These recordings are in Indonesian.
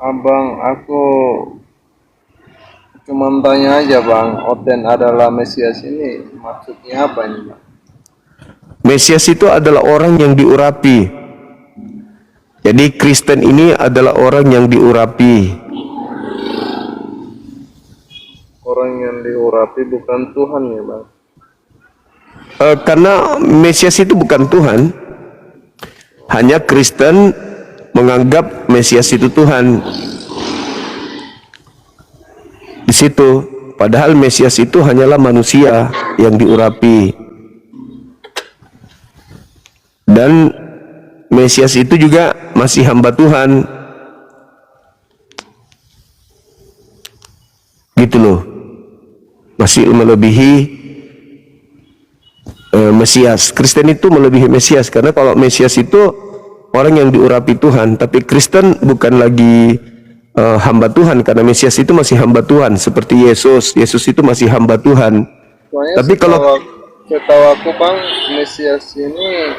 Abang, aku cuma tanya aja bang, Oten adalah Mesias ini maksudnya apa ini bang? Mesias itu adalah orang yang diurapi. Jadi Kristen ini adalah orang yang diurapi. Orang yang diurapi bukan Tuhan ya bang? Karena Mesias itu bukan Tuhan, hanya Kristen menganggap Mesias itu Tuhan. Di situ, padahal Mesias itu hanyalah manusia yang diurapi. Dan Mesias itu juga masih hamba Tuhan. Gitu loh. Masih melebihi Mesias. Kristen itu melebihi Mesias, karena kalau Mesias itu orang yang diurapi Tuhan, tapi Kristen bukan lagi hamba Tuhan, karena Mesias itu masih hamba Tuhan seperti Yesus. Yesus itu masih hamba Tuhan. Soalnya Tapi kalau setahu aku bang, Mesias ini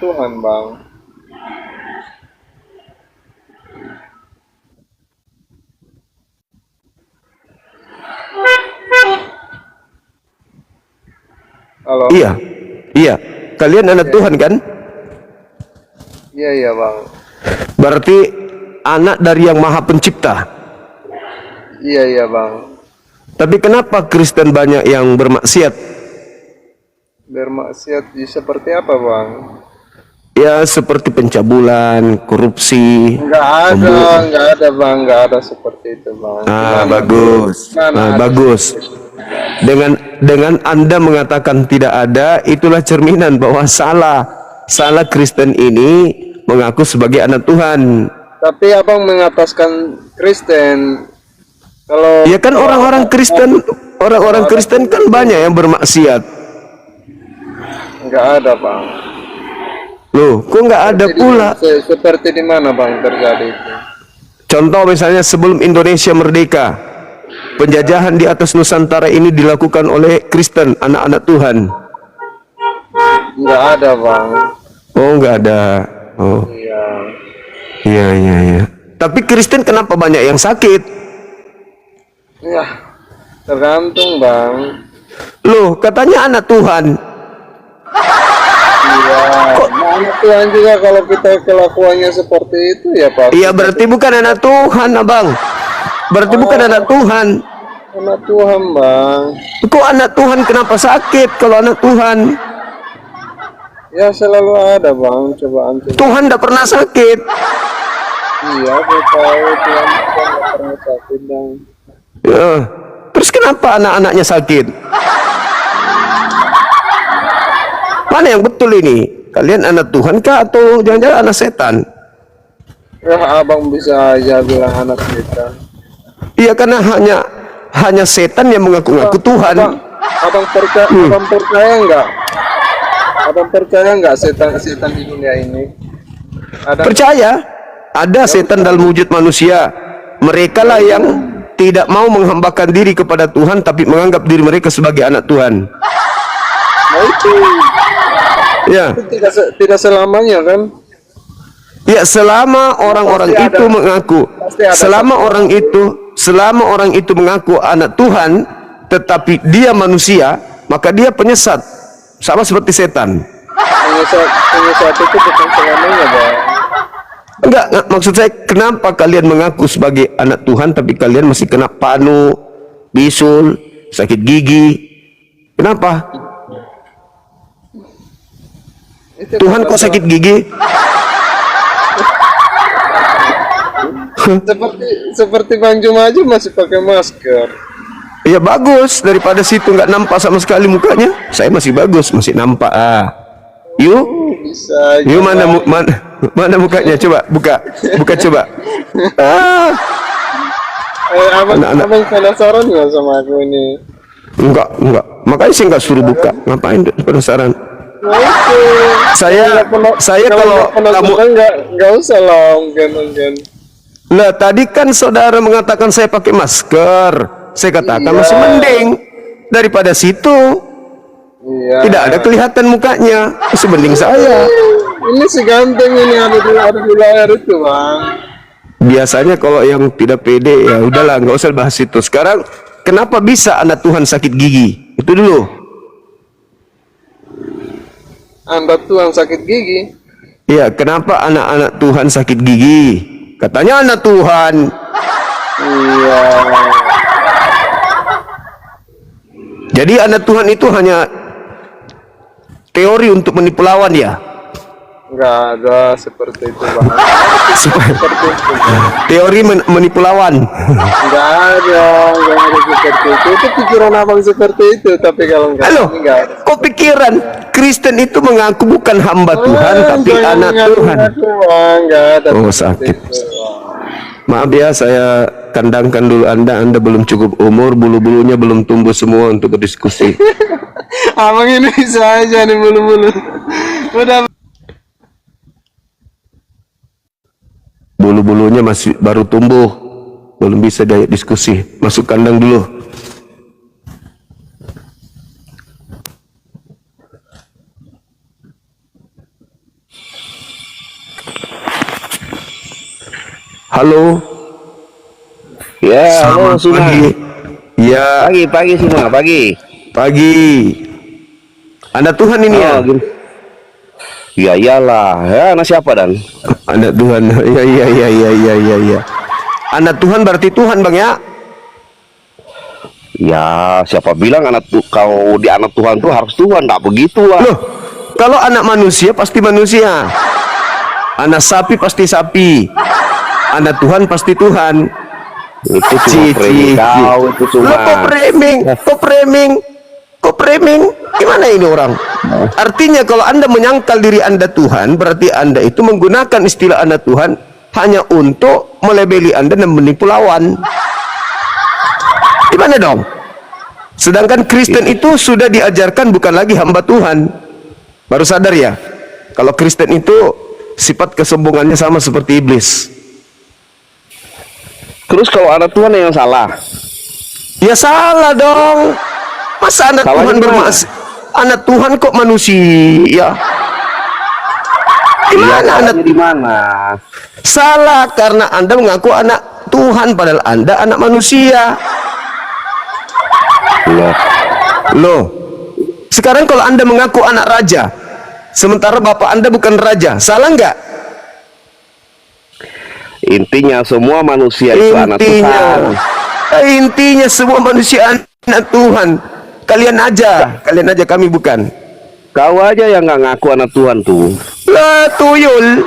Tuhan bang. Halo? iya, iya, kalian anak Tuhan kan? Iya iya bang. Berarti anak dari yang Maha Pencipta. Iya iya bang. Tapi kenapa Kristen banyak yang bermaksiat? Bermaksiat seperti apa bang? Ya seperti pencabulan, korupsi. Enggak ada bang, enggak ada seperti itu bang. Bagus. Bagus. Dengan Anda mengatakan tidak ada, itulah cerminan bahwa salah Kristen ini mengaku sebagai anak Tuhan. Tapi abang mengataskan Kristen. Kalau Ya kan orang-orang Kristen kan banyak yang bermaksiat. enggak ada bang. Loh, kok nggak ada pula? Seperti di mana bang terjadi itu? Contoh misalnya sebelum Indonesia merdeka, penjajahan di atas Nusantara ini dilakukan oleh Kristen, anak-anak Tuhan. Enggak ada bang. Oh, nggak ada. Oh, Iya. iya. Tapi Kristen kenapa banyak yang sakit? Ya, tergantung bang. Loh, katanya anak Tuhan. Iya. Nah, Tuhan juga kalau kita kelakuannya seperti itu ya pak. Iya, berarti bukan anak Tuhan, abang. Berarti bukan anak Tuhan. Anak Tuhan bang. Kok anak Tuhan kenapa sakit kalau anak Tuhan? Ya selalu ada bang cobaan. Tuhan tidak pernah sakit. Iya, aku tahu Tuhan nggak pernah sakit bang. Ya. Terus kenapa anak-anaknya sakit? Mana yang betul ini? Kalian anak Tuhan kah atau jangan-jangan anak setan? Ya abang bisa aja bilang anak setan. Iya, karena hanya setan yang mengaku-ngaku Tuhan. Abang percaya nggak? Abang percaya nggak setan di dunia ini? Ada. Percaya ada setan dalam wujud manusia. Mereka lah yang tidak mau menghambakan diri kepada Tuhan, tapi menganggap diri mereka sebagai anak Tuhan. Nah, itu Ya, tidak selamanya kan? ya, selama orang-orang Pasti itu ada. mengaku, Pasti ada selama orang itu mengaku anak Tuhan, tetapi dia manusia, maka dia penyesat, sama seperti setan. Penyesat itu bukan selamanya bang. Enggak, maksud saya, kenapa kalian mengaku sebagai anak Tuhan, tapi kalian masih kena panu, bisul, sakit gigi? Kenapa? Itu Tuhan kok sakit gigi? seperti Bang Juma aja masih pakai masker. Ya bagus, daripada situ nggak nampak sama sekali mukanya. Saya masih bagus, masih nampak. Yuk, Bisa aja. yuk, mana mukanya? Coba buka coba. Abang penasaran nggak sama aku ini? Enggak. Makanya saya nggak suruh buka. Ngapain penasaran? Nah, itu. Saya kalau kamu, nggak usah lah mungkin. nah tadi kan saudara mengatakan saya pakai masker. Saya katakan masih mending daripada situ. Iya. Tidak ada kelihatan mukanya, masih mending saya. Ini si ganteng ini ada di layar itu bang. biasanya kalau yang tidak pede ya udahlah, nggak usah bahas itu. Sekarang kenapa bisa anak Tuhan sakit gigi? Itu dulu. Anak Tuhan sakit gigi. Iya, kenapa anak-anak Tuhan sakit gigi? Katanya anak Tuhan. Iya. Jadi anak Tuhan itu hanya teori untuk menipu lawan ya? Enggak ada seperti itu, Bang. Supaya- Seperti itu. Teori menipu lawan. Enggak ada seperti itu. Itu pikiran abang seperti itu, tapi kalau enggak, Halo, enggak ada. kok pikiran Kristen itu mengaku bukan hamba Tuhan tapi Jangan anak Tuhan? ngaku-ngaku, Bang. Enggak ada Oh, seperti sakit. itu, Bang. Maaf ya, saya kandangkan dulu Anda belum cukup umur, bulu-bulunya belum tumbuh semua untuk berdiskusi. Abang ini bisa aja nih bulu-bulu. Udah. Bulu-bulunya masih baru tumbuh, belum bisa diajak diskusi. Masuk kandang dulu. Halo. Ya, halo Selamat semua. pagi. Ya, Pagi semua, pagi. pagi. Anda Tuhan ini ya? Gini. Ya iyalah, ya anak siapa dan? Anak Tuhan. Ya. Anak Tuhan berarti Tuhan, Bang ya? Ya, siapa bilang kau di anak Tuhan tuh harus Tuhan, tak begitu lah. Loh, kalau anak manusia pasti manusia. Anak sapi pasti sapi. Anak Tuhan pasti Tuhan. Itu cuma framing kau, itu cuma. Loh, kok framing? Gimana ini orang? Artinya kalau Anda menyangkal diri Anda Tuhan, berarti Anda itu menggunakan istilah Anda Tuhan hanya untuk melebeli Anda dan menipu lawan. Gimana dong? Sedangkan Kristen itu sudah diajarkan bukan lagi hamba Tuhan. Baru sadar ya? Kalau Kristen itu sifat kesombongannya sama seperti iblis. Terus kalau anak Tuhan yang salah, Ya salah dong. Masa anak Salahnya Tuhan di mana? bermaksiat? Anak Tuhan kok manusia? Gimana ya, anak? salahnya di mana? Salah karena Anda mengaku anak Tuhan padahal Anda anak manusia. Ya, Loh. Sekarang kalau Anda mengaku anak raja, sementara bapak Anda bukan raja, salah nggak? intinya semua manusia itu anak Tuhan. Intinya semua manusia anak Tuhan. Kalian aja kami bukan. Kau aja yang nggak ngaku anak Tuhan tuh. Lah tuyul.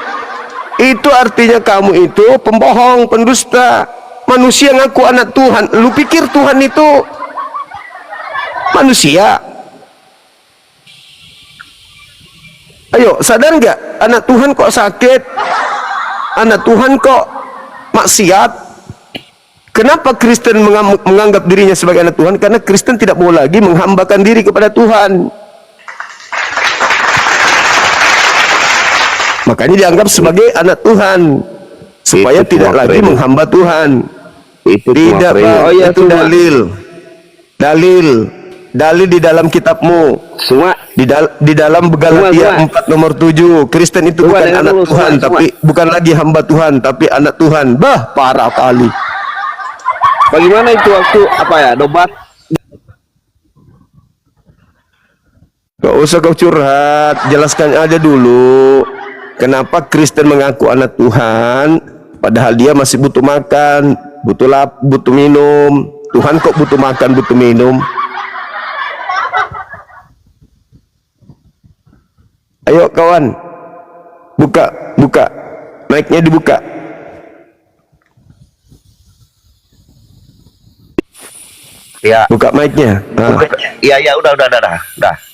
Itu artinya kamu itu pembohong, pendusta. Manusia ngaku anak Tuhan. Lu pikir Tuhan itu manusia? Ayo, sadar nggak? Anak Tuhan kok sakit? Anak Tuhan kok maksiat? Kenapa Kristen menganggap dirinya sebagai anak Tuhan? Karena Kristen tidak mau lagi menghambakan diri kepada Tuhan. Makanya dianggap sebagai anak Tuhan. Supaya Itu tidak cuma lagi framing. menghamba Tuhan. Itu cuma Tidak, framing. Bang. Oh iya, Itu cuma dalil di dalam kitabmu. semua. Di dalam Galatia Semua. 4 nomor 7, Kristen itu Semua, bukan dengar anak dulu, Tuhan, semua. tapi bukan lagi hamba Tuhan, tapi anak Tuhan. Bah, parah kali. Bagaimana itu waktu apa ya debat? Gak usah kau curhat, jelaskan aja dulu. Kenapa Kristen mengaku anak Tuhan, padahal dia masih butuh makan, butuh minum. Tuhan kok butuh makan, butuh minum? Ayo kawan, buka, mic-nya dibuka. Ya. Buka mic-nya. Nah, Iya, udah.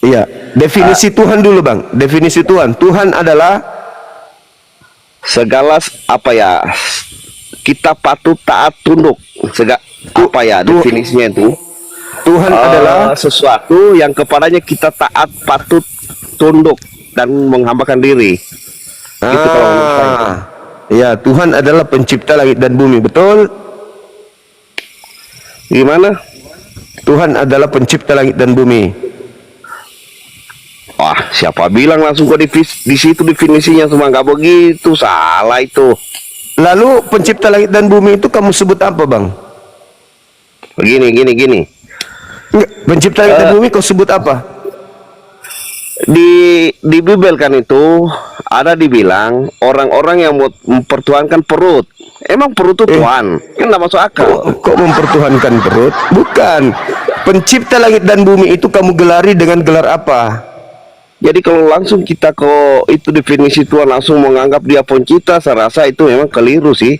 iya, definisi Tuhan dulu bang. Definisi Tuhan. Tuhan adalah Segala apa ya? Kita patut taat tunduk. Apa ya definisinya itu? Tuhan adalah sesuatu yang kepadanya kita taat, patut tunduk dan menghambakan diri. Gitu kalau menurut saya. Ya, Tuhan adalah pencipta langit dan bumi, betul? Gimana? Tuhan adalah pencipta langit dan bumi. Wah, siapa bilang langsung kok di situ definisinya semua nggak begitu, salah itu. Lalu pencipta langit dan bumi itu kamu sebut apa, Bang? Gini. Enggak, pencipta langit dan bumi kau sebut apa? Di Bible kan itu ada dibilang orang-orang yang mempertuhankan perut. Emang perut itu Tuhan? Kan nggak masuk akal. Kok mempertuhankan perut? Bukan. Pencipta langit dan bumi itu kamu gelari dengan gelar apa? Jadi kalau langsung kita ke itu definisi Tuhan langsung menganggap dia pencipta, saya rasa itu memang keliru sih.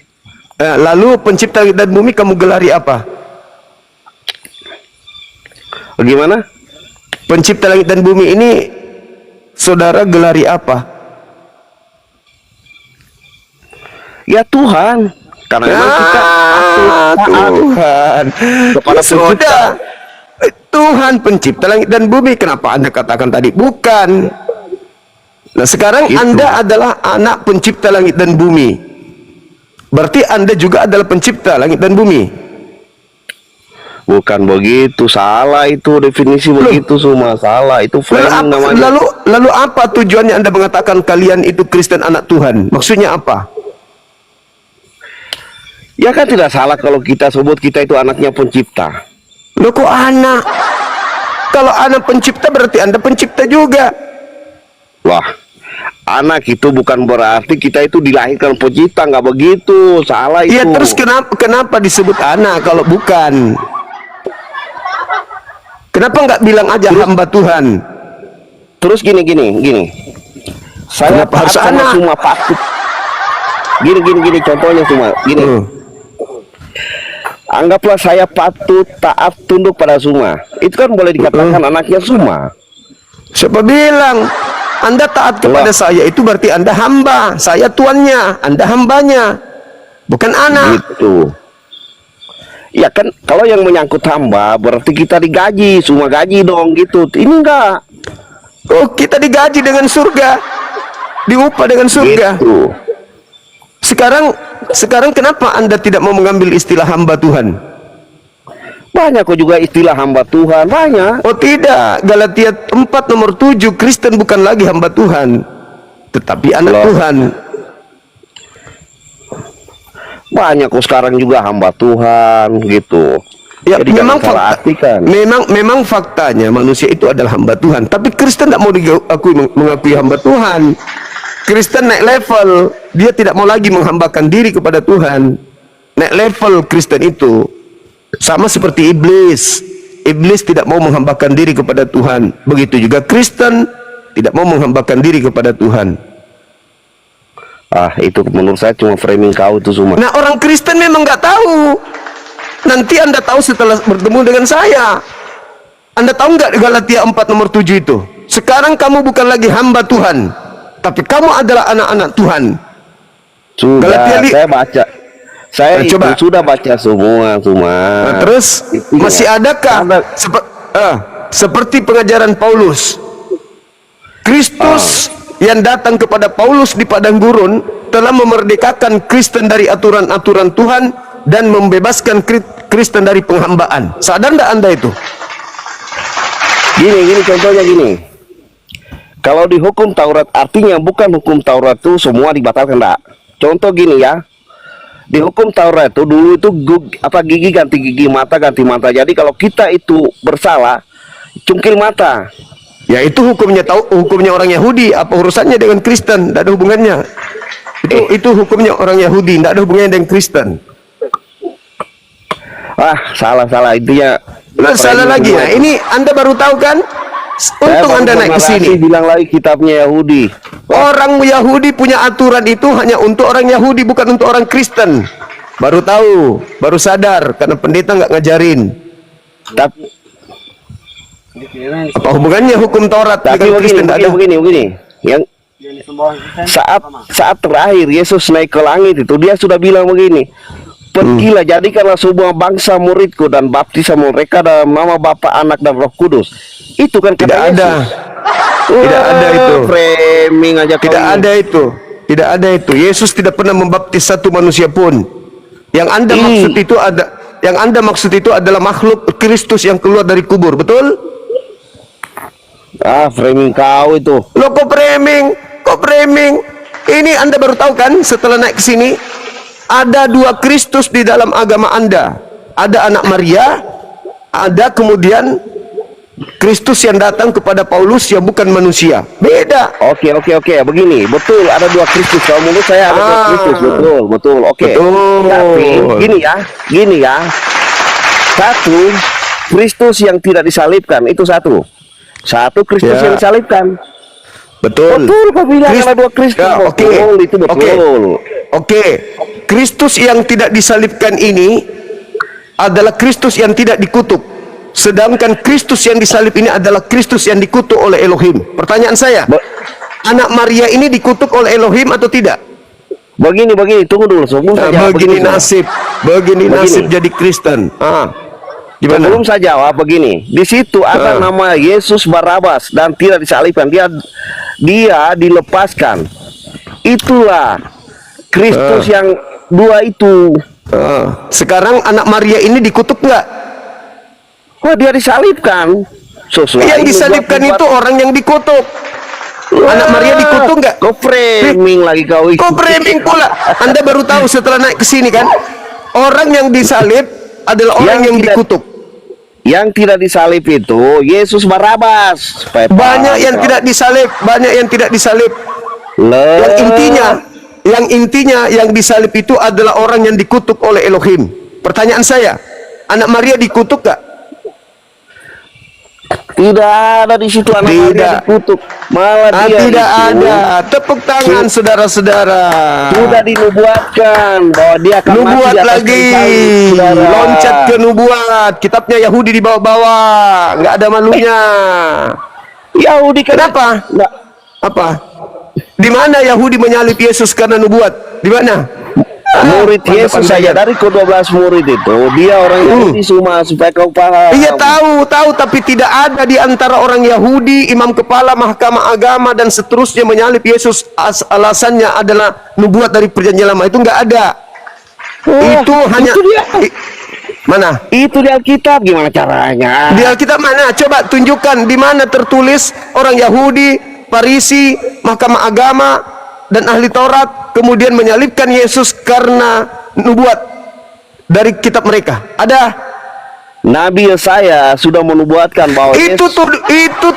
Lalu pencipta langit dan bumi kamu gelari apa? Bagaimana? Pencipta langit dan bumi ini saudara gelari apa? Ya Tuhan. Karena memang kita Tuhan kepada pencipta. Tuhan pencipta langit dan bumi. Kenapa Anda katakan tadi bukan? Nah sekarang Itu. Anda adalah anak pencipta langit dan bumi. Berarti Anda juga adalah pencipta langit dan bumi. Bukan begitu, salah itu definisi begitu semua salah. Itu framing namanya. Lalu apa tujuannya Anda mengatakan kalian itu Kristen anak Tuhan? Maksudnya apa? Ya kan tidak salah kalau kita sebut kita itu anaknya pencipta. Loh kok anak? Kalau anak pencipta berarti Anda pencipta juga. Wah, anak itu bukan berarti kita itu dilahirkan pencipta, nggak begitu, salah itu. Ya terus kenapa disebut anak kalau bukan? Kenapa nggak bilang aja hamba Tuhan? Terus gini. Saya Kenapa harus taat sama anak? semua patut. Gini contohnya semua. Gini. Anggaplah saya patut taat tunduk pada semua. Itu kan boleh dikatakan anaknya semua. Siapa bilang? Anda taat kepada saya itu berarti Anda hamba. Saya tuannya, Anda hambanya. Bukan anak. Gitu. Ya kan kalau yang menyangkut hamba berarti kita digaji, semua gaji dong gitu. Ini enggak. Oh, kita digaji dengan surga. Diupah dengan surga. Gitu. Sekarang kenapa Anda tidak mau mengambil istilah hamba Tuhan? Banyak kok juga istilah hamba Tuhan, banyak. Oh tidak, Galatia 4 nomor 7, Kristen bukan lagi hamba Tuhan, tetapi anak Loh. Tuhan. Banyak kok sekarang juga hamba Tuhan gitu. Ya, Jadi memang jangan salah fakta, artikan. memang faktanya manusia itu adalah hamba Tuhan, tapi Kristen tidak mau mengakui hamba Tuhan. Kristen naik level, dia tidak mau lagi menghambakan diri kepada Tuhan. Naik level Kristen itu sama seperti iblis. Iblis tidak mau menghambakan diri kepada Tuhan. Begitu juga Kristen tidak mau menghambakan diri kepada Tuhan. Ah, itu menurut saya cuma framing kau itu semua. Nah, orang Kristen memang nggak tahu. Nanti Anda tahu setelah bertemu dengan saya. Anda tahu nggak Galatia 4 nomor 7 itu? Sekarang kamu bukan lagi hamba Tuhan, tapi kamu adalah anak-anak Tuhan. Sudah, Galatia saya baca. Saya Nah, itu coba. sudah baca semua. Nah, terus Itu masih ya. adakah Ada. seperti pengajaran Paulus? Kristus yang datang kepada Paulus di padang gurun telah memerdekakan Kristen dari aturan-aturan Tuhan dan membebaskan Kristen dari penghambaan. Sadar enggak Anda itu? Gini contohnya gini. Kalau di hukum Taurat artinya bukan hukum Taurat itu semua dibatalkan enggak. Contoh gini ya. Di hukum Taurat itu dulu itu gigi ganti gigi, mata ganti mata. Jadi kalau kita itu bersalah, cungkil mata. Ya itu hukumnya orang Yahudi. Apa urusannya dengan Kristen? Tidak ada hubungannya. Itu hukumnya orang Yahudi, tidak ada hubungannya dengan Kristen. Wah, salah intinya. Nah, salah lagi ya. Ini Anda baru tahu kan? Untung Anda naik ke sini. Bilang lagi kitabnya Yahudi. Orang Yahudi punya aturan itu hanya untuk orang Yahudi, bukan untuk orang Kristen. Baru tahu, baru sadar karena pendeta nggak ngajarin. Tapi Apa hubungannya hukum Taurat dengan Kristen? Tidak ada. begini. Yang saat terakhir Yesus naik ke langit itu dia sudah bilang begini. Pergilah jadikanlah semua bangsa muridku dan baptislah mereka dalam nama Bapa, Anak dan Roh Kudus. Itu kan Tidak ada. Tidak ada itu. Framing aja Tidak ada itu. Tidak ada itu. Yesus tidak pernah membaptis satu manusia pun. Yang Anda maksud itu adalah makhluk Kristus yang keluar dari kubur, betul? Framing kau itu. Loh kok framing? Kok framing? Ini Anda baru tahu kan setelah naik ke sini? ada dua Kristus di dalam agama Anda. Ada anak Maria, ada kemudian Kristus yang datang kepada Paulus yang bukan manusia. Beda. Oke, begini, betul ada dua Kristus. Kalau menurut saya ada dua Kristus, betul. Oke. Betul. Tapi gini ya. Satu Kristus yang tidak disalibkan itu satu. Satu Kristus Ya. yang disalibkan. Betul. Betul, kau bilang ada dua Kristus. Ya, oke. Betul, itu betul. Oke. Kristus yang tidak disalibkan ini adalah Kristus yang tidak dikutuk. Sedangkan Kristus yang disalib ini adalah Kristus yang dikutuk oleh Elohim. Pertanyaan saya, anak Maria ini dikutuk oleh Elohim atau tidak? Begini, tunggu dulu. Sebelum Nah, saya begini begini. nasib jadi Kristen. Gimana? Sebelum saya jawab begini, di situ ada nama Yesus Barabas dan tidak disalibkan, dia dilepaskan. Itulah Kristus yang dua itu. Sekarang anak Maria ini dikutuk nggak? Kok dia disalibkan? Yang disalibkan itu orang yang dikutuk. Anak Maria dikutuk nggak? Kau framing lagi kau itu. Kok framing pula? Anda baru tahu setelah naik ke sini kan? Orang yang disalib adalah orang yang dikutuk. Yang tidak disalib itu Yesus Barabas. Banyak yang tidak disalib, Yang intinya yang disalib itu adalah orang yang dikutuk oleh Elohim. Pertanyaan saya, anak Maria dikutuk gak? Tidak ada di situ anak Maria dikutuk. Malah dia tidak itu ada. Tepuk tangan saudara-saudara. sudah dinubuatkan bahwa dia akan mati Nubuat di atas lagi, kayu salib, saudara. loncat ke nubuat. Kitabnya Yahudi dibawa-bawa, nggak ada malunya. Yahudi Kenapa? Nggak. Apa? Di mana Yahudi menyalib Yesus karena nubuat? Di mana? Murid Yesus saja dari ke-12 murid itu dia orang Yahudi semua, supaya kau paham. Iya tahu, tapi tidak ada di antara orang Yahudi, imam kepala mahkamah agama dan seterusnya menyalib Yesus. Alasannya adalah nubuat dari perjanjian lama. Itu nggak ada. Itu hanya dia. Mana? Itu di Alkitab, gimana caranya? Di Alkitab mana? Coba tunjukkan di mana tertulis orang Yahudi, Farisi, mahkamah agama dan ahli Taurat kemudian menyalibkan Yesus karena nubuat dari kitab mereka. Ada? Nabi Yesaya sudah menubuatkan bahwa Itu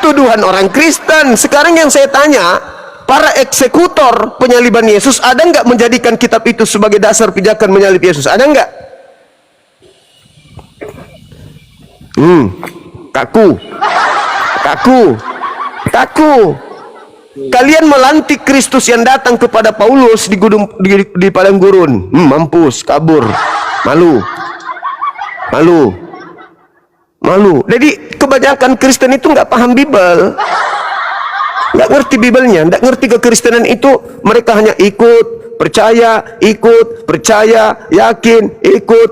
tuduhan orang Kristen. Sekarang yang saya tanya, para eksekutor penyaliban Yesus ada nggak menjadikan kitab itu sebagai dasar pijakan menyalib Yesus? Ada nggak? Kaku. Kalian melantik Kristus yang datang kepada Paulus di padang gurun. Mampus, kabur, malu. Jadi kebanyakan Kristen itu nggak paham Bible, nggak ngerti Bibelnya, nggak ngerti kekristenan itu. Mereka hanya ikut, percaya, yakin, ikut.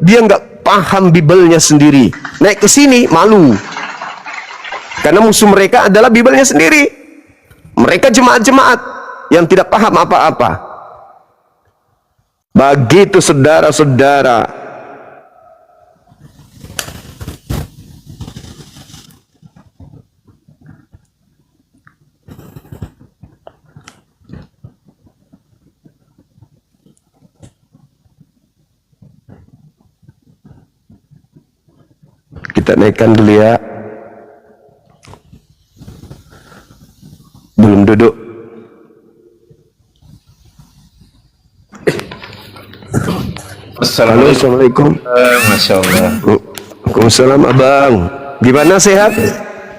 Dia nggak paham Bibelnya sendiri. Naik ke sini malu. Karena musuh mereka adalah Bibelnya sendiri. Mereka jemaat-jemaat yang tidak paham apa-apa. Begitu saudara-saudara. Kita naikkan dulu ya. Belum duduk. Assalamualaikum. Masya Allah. Waalaikumsalam abang. Gimana, sehat?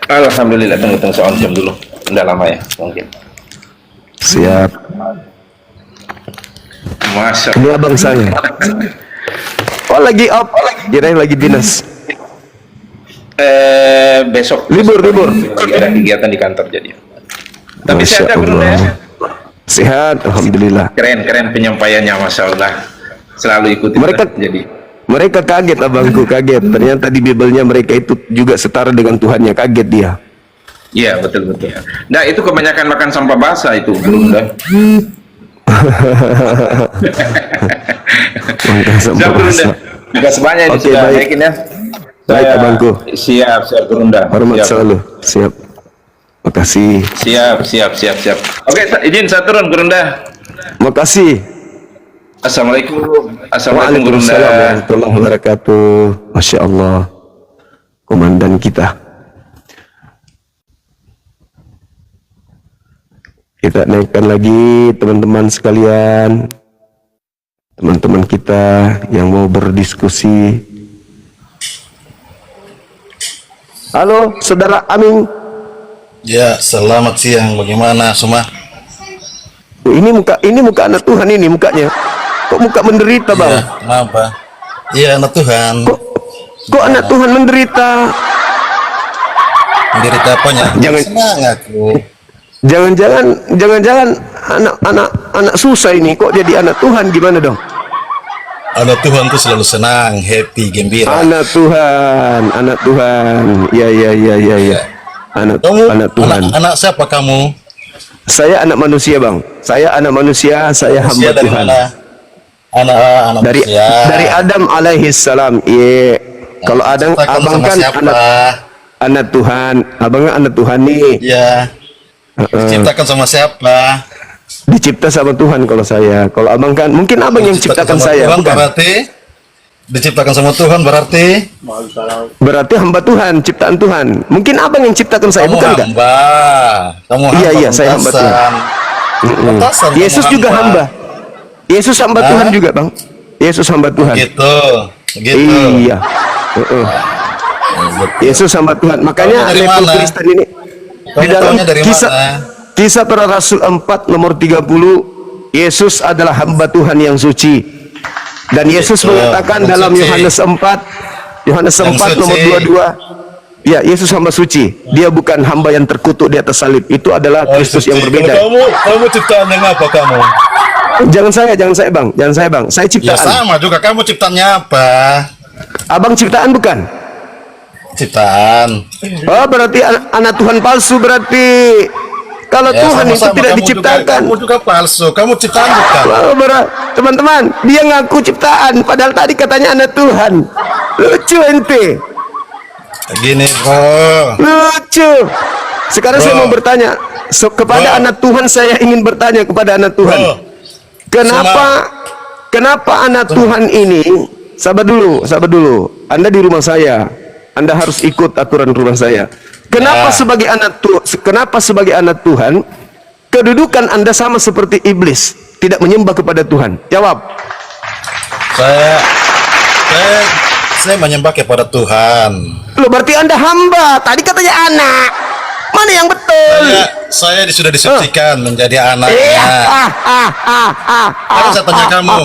Alhamdulillah. Tunggu soal jam dulu. Tidak lama ya mungkin. Siap. Masya Ini Allah. abang saya. Oh lagi off. Kirain lagi dinas. Besok Libur. lagi ada kegiatan di kantor jadi. Tapi Masya sehat ya Bro ya? Allah. Sehat, alhamdulillah. Keren penyampaiannya, Masya Allah. Selalu ikutin Mereka kaget, abangku kaget. Ternyata di Bibelnya mereka itu juga setara dengan Tuhannya. Kaget dia. Iya betul. Nah itu kebanyakan makan sampah basah itu Bro. Makan sampah basah. Juga sebanyak ini Oke, sudah baik. naikin ya. Baik, abangku. Siap Berunda. Hormat selalu. Siap. Makasih. Siap. Oke, izin saya turun Berunda. Makasih. Assalamualaikum. Assalamualaikum Guru Waalaikumsalam Nda. warahmatullahi wabarakatuh. Masya Allah, komandan kita. Kita naikkan lagi teman-teman sekalian, teman-teman kita yang mau berdiskusi. Halo, saudara Aming. Ya, selamat siang. Bagaimana semua? Oh, ini muka anak Tuhan ini mukanya. Kok muka menderita, Bang? Ya, kenapa? Iya, anak Tuhan. Kok anak Tuhan menderita? Menderita apanya? Jangan- Senang aku. Jangan-jangan anak susah ini kok jadi anak Tuhan, gimana dong? Anak Tuhan tuh selalu senang, happy, gembira. Anak Tuhan. Ya. Anak Tuhan. Anak siapa kamu? Saya anak manusia, Bang. Saya anak manusia, saya hamba Manusia dari Tuhan. mana? Anak Dari manusia. dari Adam alaihi salam. Iya. Kalau Adam Ciptakan abang sama kan siapa? anak Tuhan. Abangnya anak Tuhan nih. Ya. Diciptakan sama siapa? Dicipta sama Tuhan kalau saya. Kalau abang kan mungkin abang yang ciptakan sama saya, Tuhan, bukan? berarti diciptakan sama Tuhan berarti Berarti hamba Tuhan, ciptaan Tuhan. Mungkin abang yang ciptakan saya, kamu bukan enggak? hamba. Kamu hamba. Iya, saya hamba Tuhan. Pantasan kamu Yesus juga hamba. Yesus hamba Hah? Tuhan juga, Bang. Yesus hamba Tuhan. Gitu. Iya. Yesus hamba Tuhan. Makanya Kamu dari level mana? Kristen ini Kamu di dalam tahunya dari kisah para Rasul 4 nomor 30, Yesus adalah hamba Tuhan yang suci. Dan Yesus Gitu. mengatakan Yang dalam suci. Yohanes 4 Yang nomor suci. 22, ya, Yesus hamba suci. Dia bukan hamba yang terkutuk di atas salib. Itu adalah Kristus yang berbeda. Kamu ciptaan yang apa kamu? Jangan saya, Bang. Saya Ya ciptaan. sama juga, kamu ciptaannya apa? Abang ciptaan bukan? Ciptaan. Oh, berarti anak Tuhan palsu berarti. Kalau Ya, Tuhan itu sama-sama, tidak kamu diciptakan. Kamu juga palsu. Kamu ciptaan bukan? Oh, teman-teman, dia ngaku ciptaan, padahal tadi katanya anak Tuhan. Lucu ente. Gini bro. Lucu. Sekarang Bro. saya mau bertanya kepada Bro. anak Tuhan. Saya ingin bertanya kepada anak Tuhan. Bro. Kenapa anak Tuhan ini? Sabar dulu. Anda di rumah saya. Anda harus ikut aturan rumah saya. Kenapa Ya. sebagai anak Tuhan kedudukan Anda sama seperti iblis, tidak menyembah kepada Tuhan? Jawab. Saya menyembah kepada Tuhan. Loh, berarti Anda hamba. Tadi katanya anak. Mana yang betul? Saya sudah disucikan menjadi anaknya. Sekarang saya tanya kamu.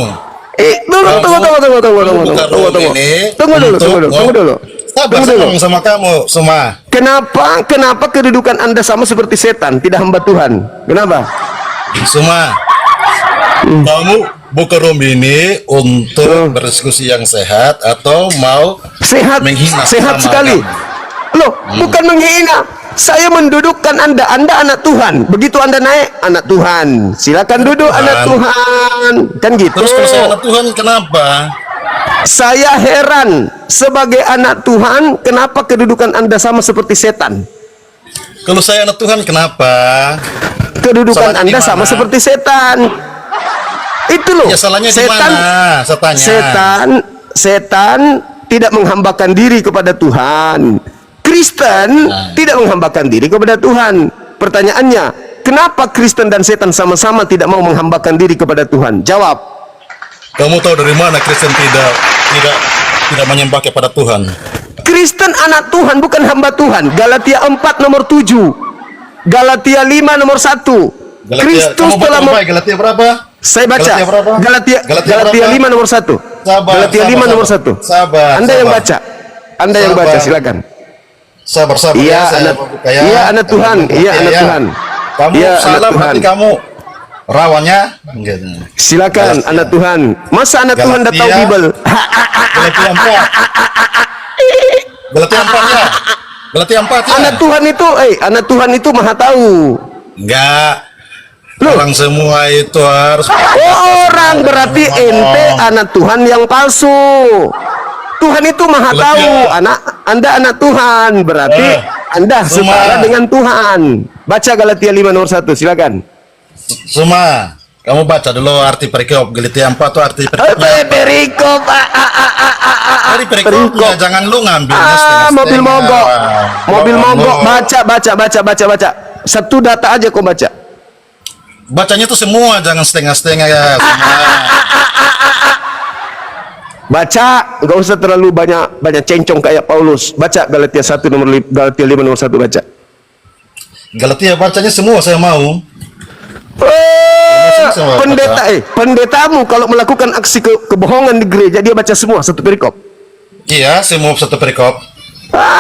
Tunggu dulu. Sabar, senang sama kamu semua. Kenapa kedudukan Anda sama seperti setan, tidak hamba Tuhan? Kenapa? Semua. Kamu buka room ini untuk berdiskusi yang sehat atau mau Sehat menghina sehat sama sekali. kamu? Loh, bukan menghina. Saya mendudukkan Anda anak Tuhan. Begitu Anda naik, anak Tuhan. Silakan duduk, Tuhan. anak Tuhan. Kan gitu. Terus kalau saya anak Tuhan kenapa? Saya heran, sebagai anak Tuhan, kenapa kedudukan Anda sama seperti setan? Kalau saya anak Tuhan kenapa? Kedudukan Salahnya Anda di sama mana? seperti setan. Itu loh. Ya salahnya di setan, mana? Saya tanya. setan tidak menghambakan diri kepada Tuhan. Kristen tidak menghambakan diri kepada Tuhan. Pertanyaannya, kenapa Kristen dan setan sama-sama tidak mau menghambakan diri kepada Tuhan? Jawab. Kamu tahu dari mana Kristen tidak menyembah kepada Tuhan? Kristen anak Tuhan, bukan hamba Tuhan. Galatia 4 nomor 7. Galatia 5 nomor 1. Kristus kamu telah baca Galatia berapa? Saya baca Galatia berapa? Galatia berapa? 5 nomor 1. Sabar, Galatia 5 nomor 1. Sabar. Anda yang sabar. baca. Anda yang Sabar. baca, silakan. Sabar. Iya, saya anak, buka ya. iya anak Tuhan, iya anak Ya. Tuhan. Kamu Iya, anak salah Tuhan. berarti kamu rawannya. Gitu. Silakan Galatia. anak Tuhan. Masa anak Tuhan udah tahu Galatia. Bible? Galatia 4. Galatia 4 ya. Galatia 4 ya. Anak Tuhan itu maha tahu. Enggak. Loh. Orang semua itu harus Orang berarti ente anak Tuhan yang palsu. Tuhan itu maha Galatia. tahu. Anda anak Tuhan, berarti Anda Semua. setara dengan Tuhan. Baca Galatia 5 nomor 1, silakan. Semua Kamu baca dulu arti perikop. Galatia 4 tuh arti perikopnya. Perikop. Arti perikopnya jangan lu ngambil Mobil mogok. Mobil mogok. Baca. Satu data aja kau baca. Bacanya tuh semua, jangan setengah-setengah ya. Semua. Baca, nggak usah terlalu banyak cencong kayak Paulus. Baca Galatia 1 Galatia 5 nomor 1 baca. Galatia bacanya semua saya mau. Pendetamu kalau melakukan aksi kebohongan di gereja dia baca semua satu perikop. Iya, semua satu perikop.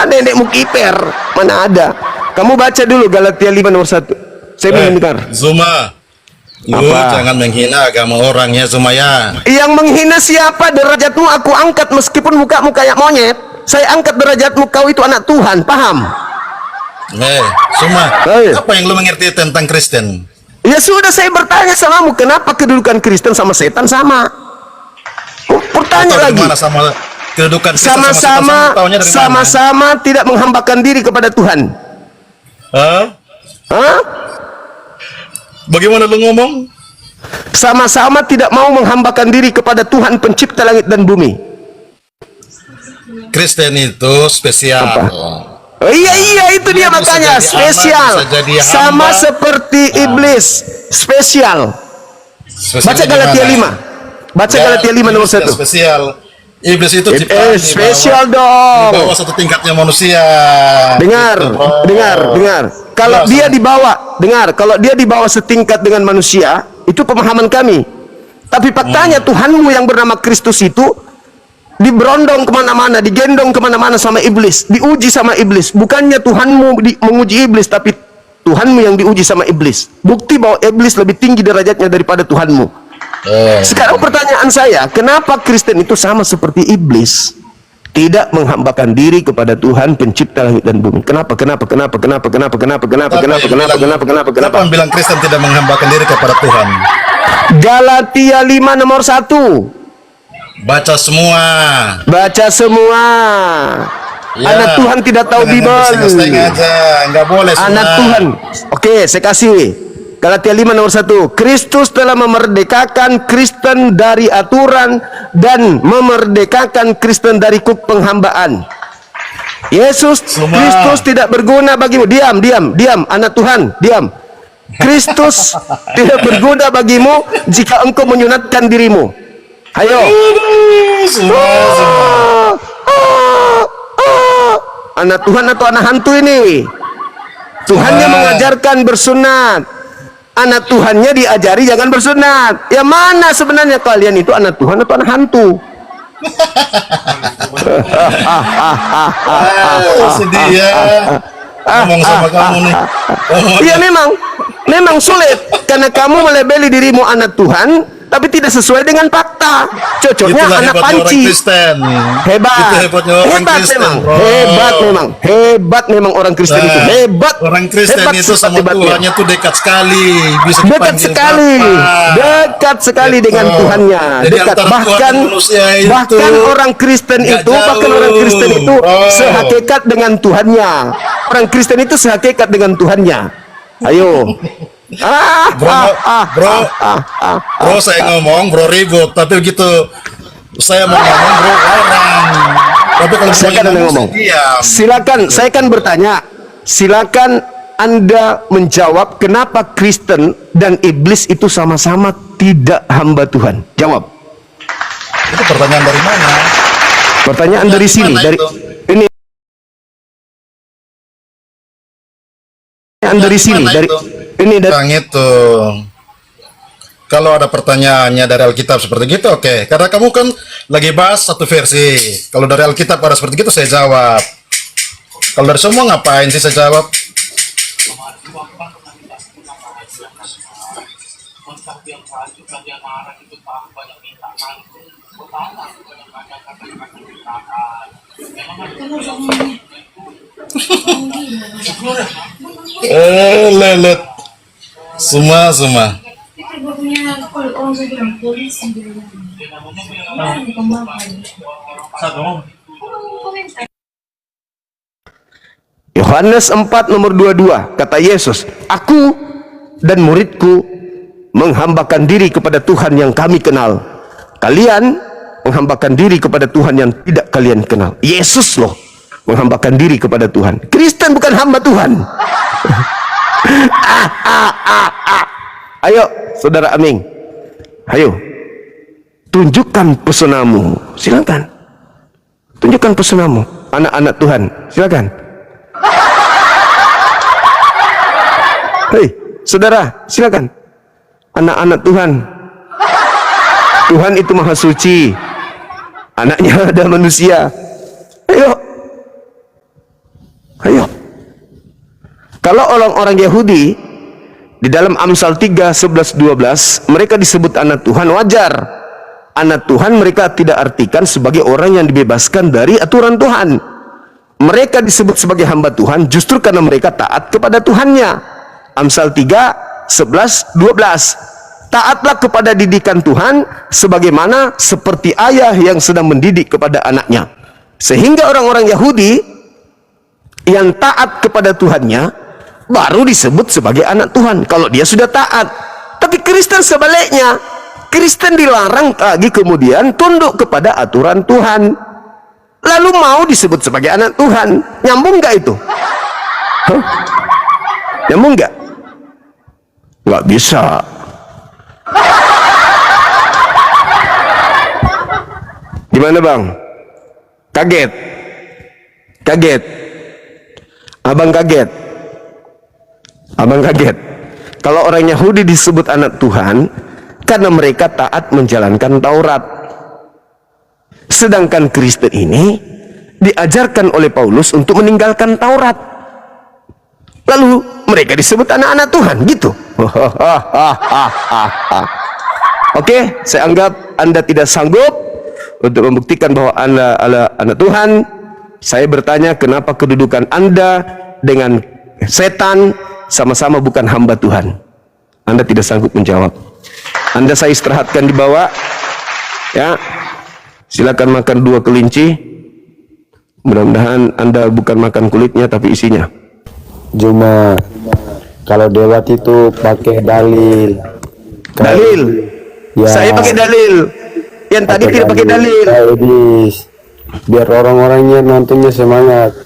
Nenekmu kiper, mana ada? Kamu baca dulu Galatia 5 nomor 1. Saya mendengar. Zuma, lu jangan menghina agama orang ya, Zuma ya. Yang menghina siapa? Derajatmu aku angkat meskipun mukamu kayak monyet. Saya angkat derajatmu, kau itu anak Tuhan, paham? Zuma, apa yang lu mengerti tentang Kristen? Ya sudah, saya bertanya samamu, kenapa kedudukan Kristen sama setan sama? Bertanya lagi. Sama kedudukan Kristen sama-sama tidak menghambakan diri kepada Tuhan. Bagaimana lu ngomong? Sama-sama tidak mau menghambakan diri kepada Tuhan pencipta langit dan bumi. Kristen itu spesial. Iya itu dia makanya spesial. Sama seperti iblis, spesial. Baca Galatia 5. Baca Galatia 5 nomor 1. Spesial. Iblis itu spesial dong. Di bawah satu tingkatnya manusia. Dengar. Kalau dia di bawah setingkat dengan manusia, itu pemahaman kami. Tapi faktanya Tuhanmu yang bernama Kristus itu diberondong kemana-mana, digendong kemana-mana sama iblis, diuji sama iblis. Bukannya Tuhanmu menguji iblis, tapi Tuhanmu yang diuji sama iblis. Bukti bahwa iblis lebih tinggi derajatnya daripada Tuhanmu. Sekarang pertanyaan saya, kenapa Kristen itu sama seperti iblis? Tidak menghambakan diri kepada Tuhan pencipta langit dan bumi. Kenapa? Siapa yang bilang Kristen tidak menghambakan diri kepada Tuhan? Galatia 5 nomor 1. Baca semua. Ya, anak Tuhan tidak tahu Bible. Enggak boleh semua. Anak Tuhan. Oke, saya kasih. Galatia 5 nomor 1. Kristus telah memerdekakan Kristen dari aturan dan memerdekakan Kristen dari kuk penghambaan. Kristus tidak berguna bagimu. Diam, anak Tuhan, diam. Kristus tidak berguna bagimu jika engkau menyunatkan dirimu. Ayo. Anak Tuhan atau anak hantu ini? Tuhannya mengajarkan bersunat. Anak Tuhannya diajari jangan bersunat. Ya mana sebenarnya kalian itu anak Tuhan atau anak hantu? Sedih ya. Ngomong sama kamu nih. Iya memang sulit karena kamu melabeli dirimu anak Tuhan tapi tidak sesuai dengan fakta. Cocoknya anak panci. Hebat memang orang Kristen itu. Hebat. Orang Kristen itu sama Tuhannya tuh dekat sekali. Bisa dekat sekali dengan Tuhannya. Dekat. Bahkan orang Kristen itu sehakikat dengan Tuhannya. Orang Kristen itu sehakikat dengan Tuhannya. Ayo. Bro, saya ngomong, bro ribut, tapi begitu saya mau ngomong, bro larang. Tapi kalau saya kan ngomong, silakan, saya kan bertanya, silakan Anda menjawab kenapa Kristen dan iblis itu sama-sama tidak hamba Tuhan. Jawab. Itu pertanyaan dari mana? Pertanyaan dari sini, dari ini. Dari sini, dari ini dari itu. Kalau ada pertanyaannya dari Alkitab seperti gitu, oke. Karena kamu kan lagi bahas satu versi. Kalau dari Alkitab ada seperti itu, saya jawab. Kalau dari semua ngapain sih saya jawab? Lelet. Semua. Yohanes 4 nomor 22 kata Yesus, aku dan muridku menghambakan diri kepada Tuhan yang kami kenal. Kalian menghambakan diri kepada Tuhan yang tidak kalian kenal. Yesus loh menghambakan diri kepada Tuhan. Kristen bukan hamba Tuhan. Ayo saudara Aming, ayo tunjukkan pesonamu. Silakan tunjukkan pesonamu, anak-anak Tuhan, silakan. Hei saudara, silakan. Anak-anak Tuhan, Tuhan itu maha suci, anaknya ada manusia. Ayo, ayo. Kalau orang-orang Yahudi di dalam Amsal 3, 11, 12 mereka disebut anak Tuhan, wajar. Anak Tuhan mereka tidak artikan sebagai orang yang dibebaskan dari aturan Tuhan. Mereka disebut sebagai hamba Tuhan justru karena mereka taat kepada Tuhannya. Amsal 3, 11, 12. Taatlah kepada didikan Tuhan sebagaimana seperti ayah yang sedang mendidik kepada anaknya. Sehingga orang-orang Yahudi yang taat kepada Tuhannya baru disebut sebagai anak Tuhan kalau dia sudah taat. Tapi Kristen sebaliknya, Kristen dilarang lagi kemudian tunduk kepada aturan Tuhan, lalu mau disebut sebagai anak Tuhan. Nyambung nggak itu? Hah? Nyambung nggak? Nggak bisa. Gimana bang? Kaget? Kaget? Abang kaget? Abang kaget? Kalau orang Yahudi disebut anak Tuhan karena mereka taat menjalankan Taurat. Sedangkan Kristen ini diajarkan oleh Paulus untuk meninggalkan Taurat. Lalu mereka disebut anak-anak Tuhan, gitu. Oke, saya anggap Anda tidak sanggup untuk membuktikan bahwa Anda adalah anak Tuhan. Saya bertanya, kenapa kedudukan Anda dengan setan sama-sama bukan hamba Tuhan? Anda tidak sanggup menjawab. Anda saya istirahatkan di bawah. Ya, silakan makan 2 kelinci. Mudah-mudahan Anda bukan makan kulitnya tapi isinya. Cuma kalau debat itu pakai dalil. Dalil? Ya, saya pakai dalil. Yang tadi tidak pakai dalil. Biar orang-orangnya nontonnya semangat.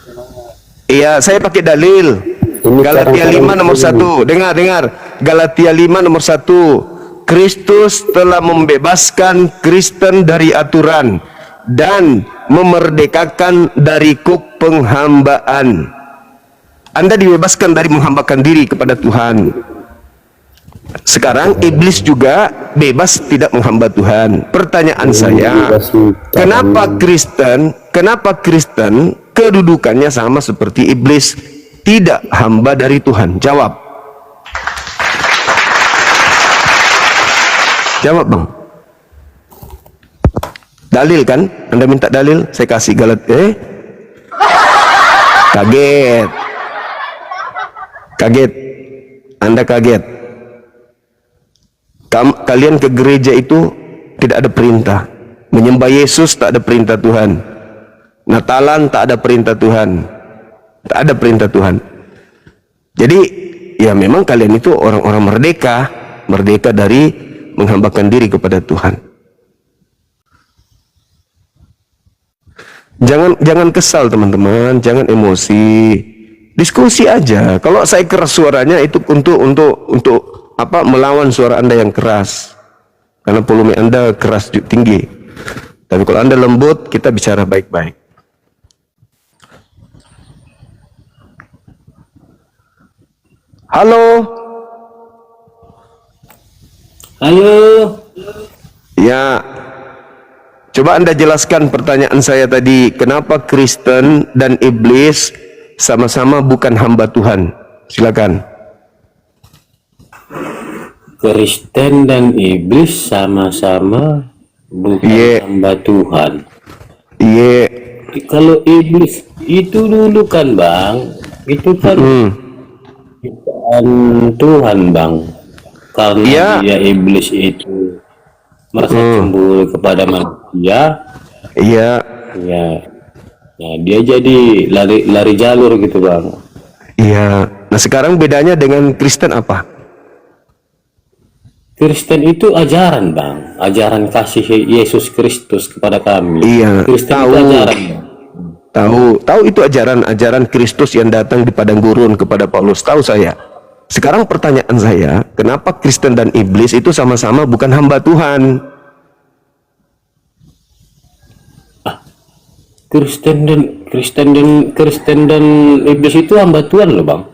Iya, saya pakai dalil. Ini Galatia 5 nomor 1. Dengar. Galatia 5 nomor 1. Kristus telah membebaskan Kristen dari aturan dan memerdekakan dari kuk penghambaan. Anda dibebaskan dari menghambakan diri kepada Tuhan. Sekarang iblis juga bebas tidak menghamba Tuhan. Pertanyaan saya, kenapa Kristen kedudukannya sama seperti iblis, tidak hamba dari Tuhan? Jawab. Jawab bang. Dalil kan? Anda minta dalil, saya kasih Galatia. Kaget. Kaget. Anda kaget. Kalian ke gereja itu tidak ada perintah. Menyembah Yesus tak ada perintah Tuhan. Natalan tak ada perintah Tuhan. Tak ada perintah Tuhan. Jadi ya memang kalian itu orang-orang merdeka. Merdeka dari menghambakan diri kepada Tuhan. Jangan kesal teman-teman, jangan emosi. Diskusi aja. Kalau saya keras suaranya itu untuk apa, melawan suara Anda yang keras. Karena volume Anda keras tinggi. Tapi kalau Anda lembut, kita bicara baik-baik. Halo. Halo. Ya. Coba Anda jelaskan pertanyaan saya tadi, kenapa Kristen dan iblis sama-sama bukan hamba Tuhan? Silakan. Kristen dan iblis sama-sama bukan hamba Tuhan. Iya. Kalau iblis itu dulu kan bang, itu kan ciptaan Tuhan bang. Karena dia iblis itu merasa cemburu kepada manusia. Iya. Ya. Nah, dia jadi lari jalur gitu bang. Iya. Nah sekarang bedanya dengan Kristen apa? Kristen itu ajaran, Bang. Ajaran kasih Yesus Kristus kepada kami. Iya, Kristen tahu. itu ajaran, Bang. Tahu itu ajaran Kristus yang datang di padang gurun kepada Paulus. Tahu saya. Sekarang pertanyaan saya, kenapa Kristen dan iblis itu sama-sama bukan hamba Tuhan? Kristen dan iblis itu hamba Tuhan loh, Bang.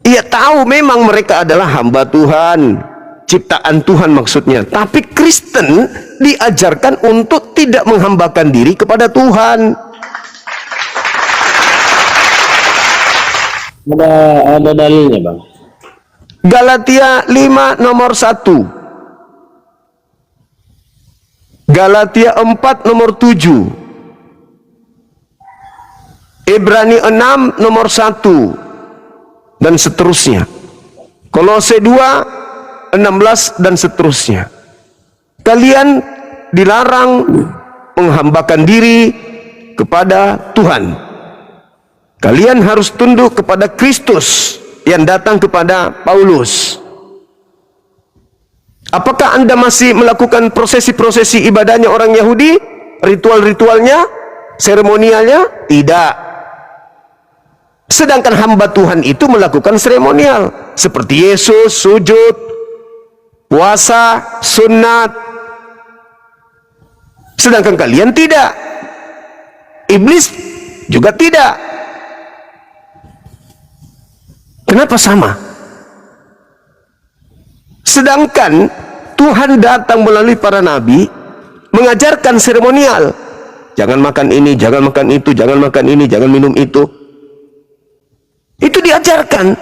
Iya tahu, memang mereka adalah hamba Tuhan, ciptaan Tuhan maksudnya. Tapi Kristen diajarkan untuk tidak menghambakan diri kepada Tuhan. Ada dalilnya, Bang. Galatia 5 nomor 1. Galatia 4 nomor 7. Ibrani 6 nomor 1. Dan seterusnya. Kolose 2 16 dan seterusnya. Kalian dilarang menghambakan diri kepada Tuhan. Kalian harus tunduk kepada Kristus yang datang kepada Paulus. Apakah Anda masih melakukan prosesi-prosesi ibadahnya orang Yahudi? Ritual-ritualnya? Seremonialnya? Tidak. Sedangkan hamba Tuhan itu melakukan seremonial. Seperti Yesus, sujud, puasa, sunat. Sedangkan kalian tidak. Iblis juga tidak. Kenapa sama? Sedangkan Tuhan datang melalui para nabi mengajarkan seremonial. Jangan makan ini, jangan makan itu, jangan makan ini, jangan minum itu. Itu diajarkan.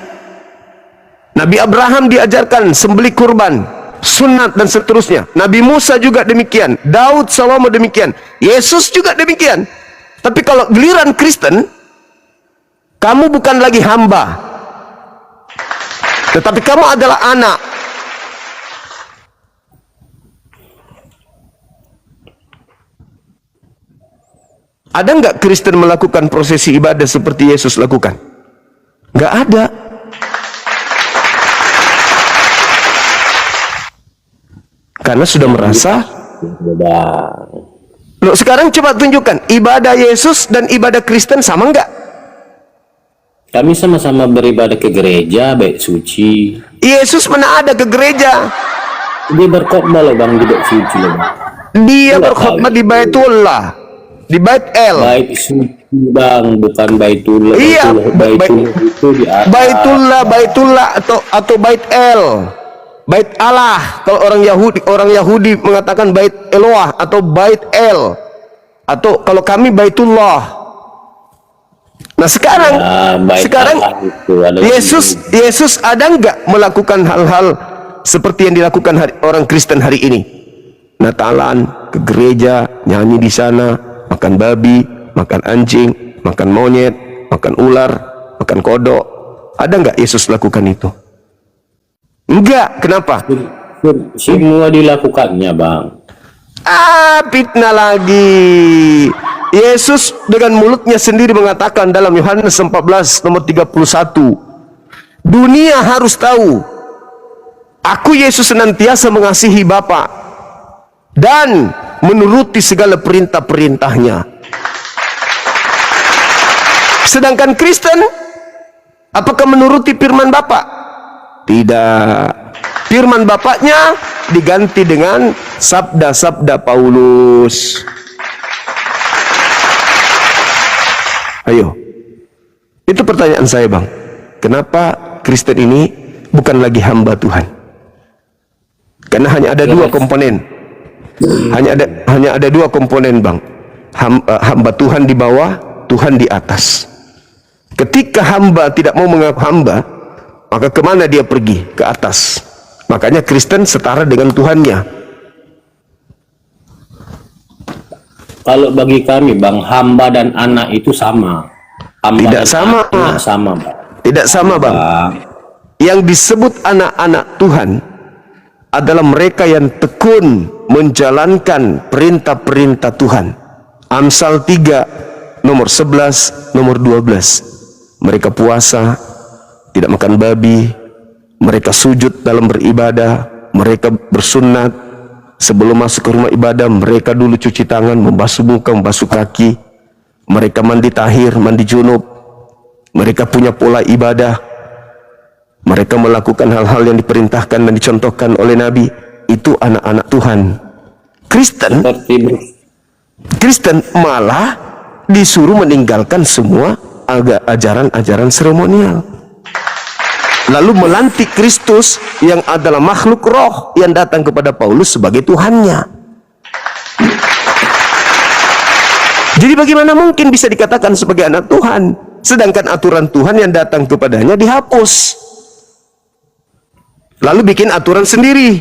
Nabi Abraham diajarkan sembelih kurban, sunat dan seterusnya. Nabi Musa juga demikian, Daud, Salomo demikian, Yesus juga demikian. Tapi kalau giliran Kristen, kamu bukan lagi hamba, tetapi kamu adalah anak. Ada nggak Kristen melakukan prosesi ibadah seperti Yesus lakukan? Nggak ada. Karena sudah merasa. Loh, sekarang coba tunjukkan ibadah Yesus dan ibadah Kristen sama nggak? Kami sama-sama beribadah ke gereja, baik suci. Yesus mana ada ke gereja? Dia berkhotbah loh, Bang, di bait suci loh, Bang. Dia berkhotbah di Baitullah, di Bait El. Bait suci, Bang, bukan Baitullah. Iya, Baitullah itu di atas. Baitullah atau Bait El. Bait Allah. Kalau orang Yahudi mengatakan Bait Eloah atau Bait El. Atau kalau kami Baitullah. Nah sekarang Yesus ada nggak melakukan hal-hal seperti yang dilakukan orang Kristen hari ini? Natalan, ke gereja, nyanyi di sana, makan babi, makan anjing, makan monyet, makan ular, makan kodok. Ada nggak Yesus lakukan itu? Enggak. Kenapa? Semua dilakukannya, Bang. Fitnah lagi. Yesus dengan mulutnya sendiri mengatakan dalam Yohanes 14 nomor 31, dunia harus tahu aku Yesus senantiasa mengasihi Bapa dan menuruti segala perintah-perintahnya. Sedangkan Kristen apakah menuruti firman Bapa? Tidak. Firman Bapaknya diganti dengan sabda-sabda Paulus. Ayo, itu pertanyaan saya, Bang. Kenapa Kristen ini bukan lagi hamba Tuhan? Karena hanya ada dua komponen. Hanya ada dua komponen, Bang. Hamba Tuhan di bawah, Tuhan di atas. Ketika hamba tidak mau mengaku hamba, maka kemana dia pergi? Ke atas. Makanya Kristen setara dengan Tuhannya. Kalau bagi kami, Bang, hamba dan anak itu sama. Hamba Tidak dan sama. anak sama, Bang. Tidak sama, Bang. Yang disebut anak-anak Tuhan adalah mereka yang tekun menjalankan perintah-perintah Tuhan. Amsal 3 nomor 11, nomor 12. Mereka puasa, tidak makan babi, mereka sujud dalam beribadah, mereka bersunat. Sebelum masuk ke rumah ibadah, mereka dulu cuci tangan, membasuh muka, membasuh kaki. Mereka mandi tahir, mandi junub. Mereka punya pola ibadah. Mereka melakukan hal-hal yang diperintahkan dan dicontohkan oleh Nabi. Itu anak-anak Tuhan. Kristen malah disuruh meninggalkan semua ajaran-ajaran seremonial. Lalu melantik Kristus yang adalah makhluk roh yang datang kepada Paulus sebagai Tuhannya. Jadi bagaimana mungkin bisa dikatakan sebagai anak Tuhan, sedangkan aturan Tuhan yang datang kepadanya dihapus? Lalu bikin aturan sendiri.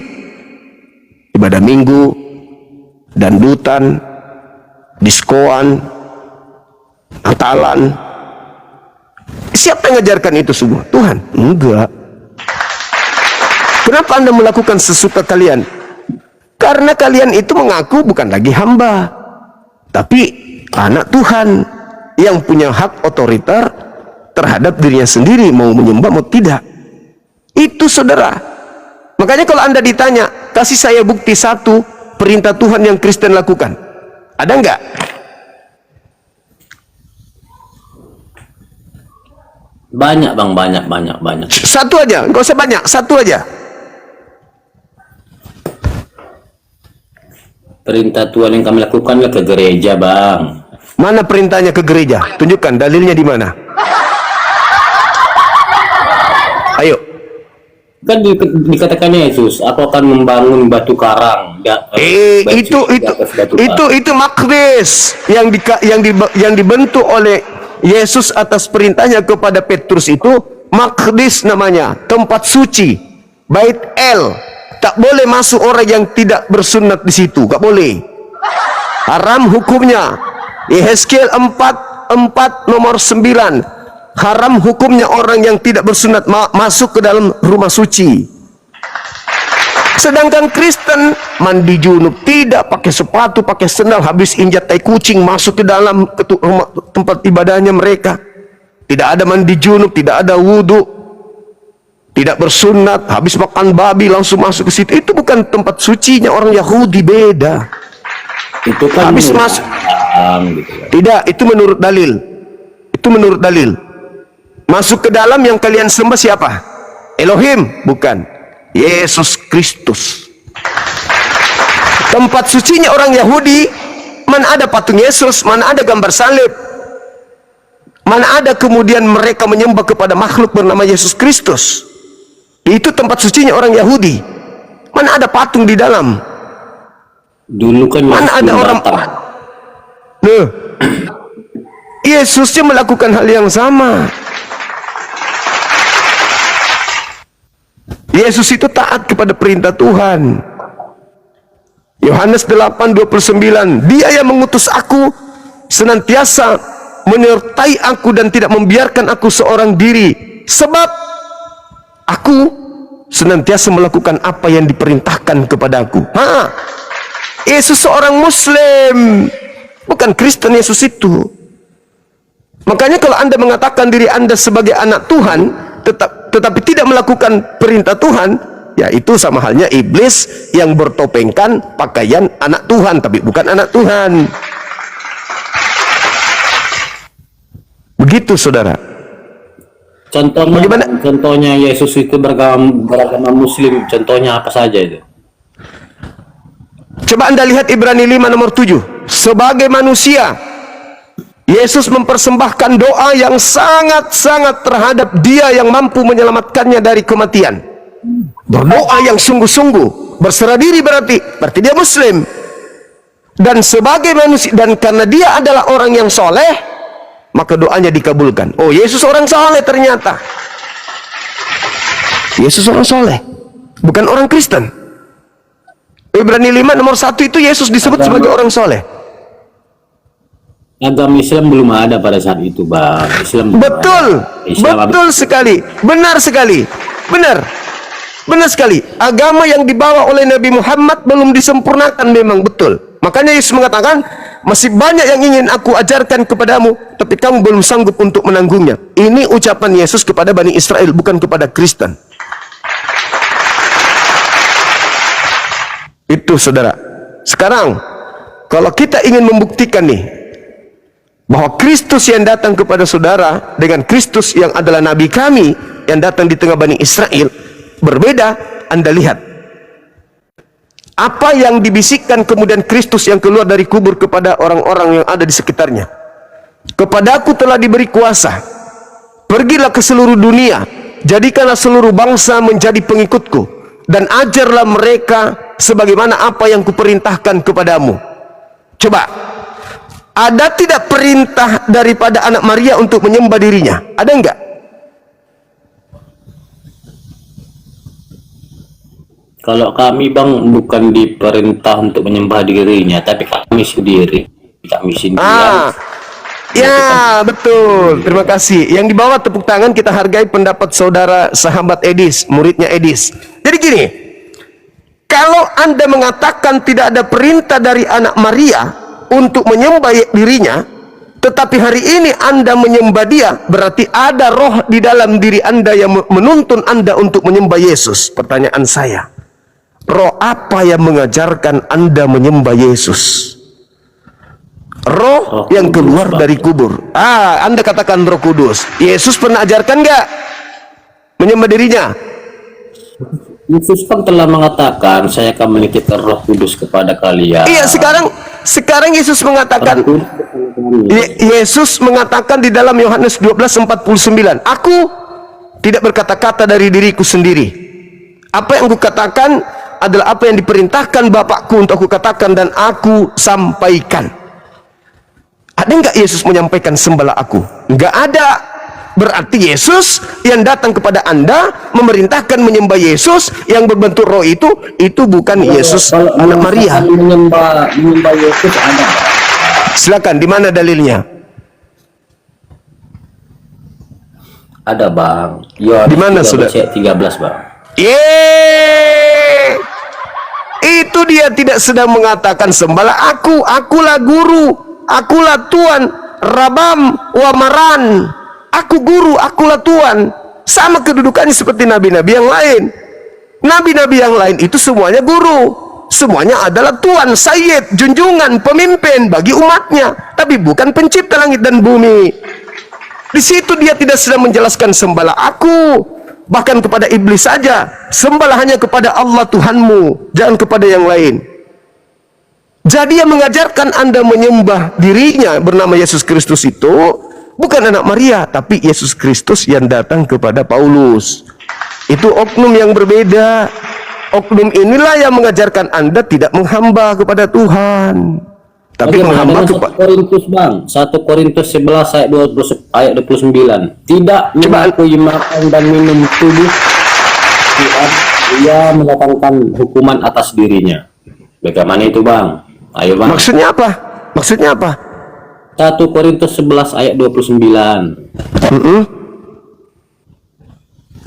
Ibadah minggu, dandutan, diskoan, Natalan. Siapa yang mengajarkan itu semua? Tuhan? Enggak. Kenapa Anda melakukan sesuka kalian? Karena kalian itu mengaku bukan lagi hamba, tapi anak Tuhan yang punya hak otoriter terhadap dirinya sendiri, mau menyembah mau tidak. Itu saudara. Makanya kalau Anda ditanya, kasih saya bukti satu perintah Tuhan yang Kristen lakukan, ada enggak? Banyak bang, banyak. Satu aja, nggak usah banyak, satu aja. Perintah Tuhan yang kami lakukan ke gereja bang. Mana perintahnya ke gereja? Tunjukkan dalilnya di mana. Ayo. Kan dikatakan Yesus, aku akan membangun batu karang. Itu makdes yang dibentuk oleh Yesus atas perintahnya kepada Petrus itu makdes namanya, tempat suci, Bait El. Tak boleh masuk orang yang tidak bersunat di situ, tak boleh. Haram hukumnya. Yehezkiel 4 nomor 9. Haram hukumnya orang yang tidak bersunat masuk ke dalam rumah suci. Sedangkan Kristen mandi junub, tidak pakai sepatu, pakai sendal, habis injak tai kucing masuk ke dalam tempat ibadahnya mereka. Tidak ada mandi junub, tidak ada wudhu, tidak bersunat, habis makan babi langsung masuk ke situ. Itu bukan tempat sucinya orang Yahudi, beda. Itu kan habis masuk gitu ya. Tidak, itu menurut dalil. Itu menurut dalil. Masuk ke dalam yang kalian sembah siapa? Elohim? Bukan. Yesus Kristus. Tempat sucinya orang Yahudi, mana ada patung Yesus, mana ada gambar salib, mana ada kemudian mereka menyembah kepada makhluk bernama Yesus Kristus. Itu tempat sucinya orang Yahudi. Mana ada patung di dalam? Dulu kan mana ada orang. Nah, Yesusnya melakukan hal yang sama. Yesus itu taat kepada perintah Tuhan. Yohanes 8:29, Dia yang mengutus aku senantiasa menyertai aku dan tidak membiarkan aku seorang diri, sebab aku senantiasa melakukan apa yang diperintahkan kepadaku. Yesus seorang Muslim, bukan Kristen Yesus itu. Makanya kalau Anda mengatakan diri Anda sebagai anak Tuhan, tetapi tidak melakukan perintah Tuhan, ya itu sama halnya iblis yang bertopengkan pakaian anak Tuhan, tapi bukan anak Tuhan. Begitu saudara. Contohnya, bagaimana? Contohnya Yesus itu beragama Muslim, contohnya apa saja itu? Coba Anda lihat Ibrani 5 nomor 7. Sebagai manusia, Yesus mempersembahkan doa yang sangat-sangat terhadap Dia yang mampu menyelamatkannya dari kematian. Berdoa yang sungguh-sungguh, berserah diri berarti dia Muslim. Dan sebagai manusia, dan karena dia adalah orang yang soleh, maka doanya dikabulkan. Oh, Yesus orang soleh ternyata. Yesus orang soleh, bukan orang Kristen. Ibrani 5 nomor 1 itu Yesus disebut sebagai orang soleh. Agama Islam belum ada pada saat itu, Bang. Betul sekali, benar sekali, benar sekali. Agama yang dibawa oleh Nabi Muhammad belum disempurnakan, memang betul. Makanya Yesus mengatakan, masih banyak yang ingin aku ajarkan kepadamu, tapi kamu belum sanggup untuk menanggungnya. Ini ucapan Yesus kepada Bani Israel, bukan kepada Kristen. Itu saudara. Sekarang kalau kita ingin membuktikan nih bahwa Kristus yang datang kepada saudara dengan Kristus yang adalah nabi kami yang datang di tengah Bani Israel berbeda, Anda lihat apa yang dibisikkan kemudian Kristus yang keluar dari kubur kepada orang-orang yang ada di sekitarnya. Kepadaku telah diberi kuasa, pergilah ke seluruh dunia, jadikanlah seluruh bangsa menjadi pengikutku, dan ajarlah mereka sebagaimana apa yang kuperintahkan kepadamu. Coba, ada tidak perintah daripada anak Maria untuk menyembah dirinya? Ada enggak? Kalau kami bang bukan diperintah untuk menyembah dirinya, tapi kami sendiri Ya, betul. Terima kasih. Yang di bawah tepuk tangan, kita hargai pendapat saudara sahabat Edis, muridnya Edis. Jadi gini, kalau Anda mengatakan tidak ada perintah dari anak Maria untuk menyembah dirinya, tetapi hari ini Anda menyembah dia, berarti ada roh di dalam diri Anda yang menuntun Anda untuk menyembah Yesus. Pertanyaan saya, roh apa yang mengajarkan Anda menyembah Yesus? Roh yang keluar dari kubur. Anda katakan Roh Kudus. Yesus pernah ajarkan nggak menyembah dirinya? Yesus kan telah mengatakan, saya akan menitipkan Roh Kudus kepada kalian. Iya, sekarang Yesus mengatakan, Yesus mengatakan di dalam Yohanes 12:49, aku tidak berkata-kata dari diriku sendiri. Apa yang aku katakan adalah apa yang diperintahkan Bapakku untuk aku katakan dan aku sampaikan. Ada enggak Yesus menyampaikan sembahlah aku? Enggak ada. Berarti Yesus yang datang kepada Anda memerintahkan menyembah Yesus yang berbentuk roh itu bukan Yesus anak Maria. Menyembah Yesus ada. Silakan, di mana dalilnya? Ada bang. Di mana sudah? 13 bang. Itu dia tidak sedang mengatakan sembahlah aku, akulah guru. Akulah Tuhan, Rabam wa Maran. Aku guru, akulah Tuhan. Sama kedudukannya seperti nabi-nabi yang lain. Nabi-nabi yang lain itu semuanya guru. Semuanya adalah Tuhan, Sayyid, junjungan, pemimpin bagi umatnya. Tapi bukan pencipta langit dan bumi. Di situ dia tidak sedang menjelaskan sembahlah aku. Bahkan kepada iblis saja, sembahlah hanya kepada Allah Tuhanmu, jangan kepada yang lain. Jadi yang mengajarkan Anda menyembah dirinya bernama Yesus Kristus itu bukan anak Maria, tapi Yesus Kristus yang datang kepada Paulus. Itu oknum yang berbeda. Oknum inilah yang mengajarkan Anda tidak menghamba kepada Tuhan, tapi menghamba kepada Korintus bang, 1 Korintus 11 ayat 29. Tidak mengakui makan dan minum tubuh Tuhan, ia mendatangkan hukuman atas dirinya. Bagaimana itu bang? Ayo bang. Maksudnya apa? Maksudnya apa? 1 Korintus 11 ayat 29.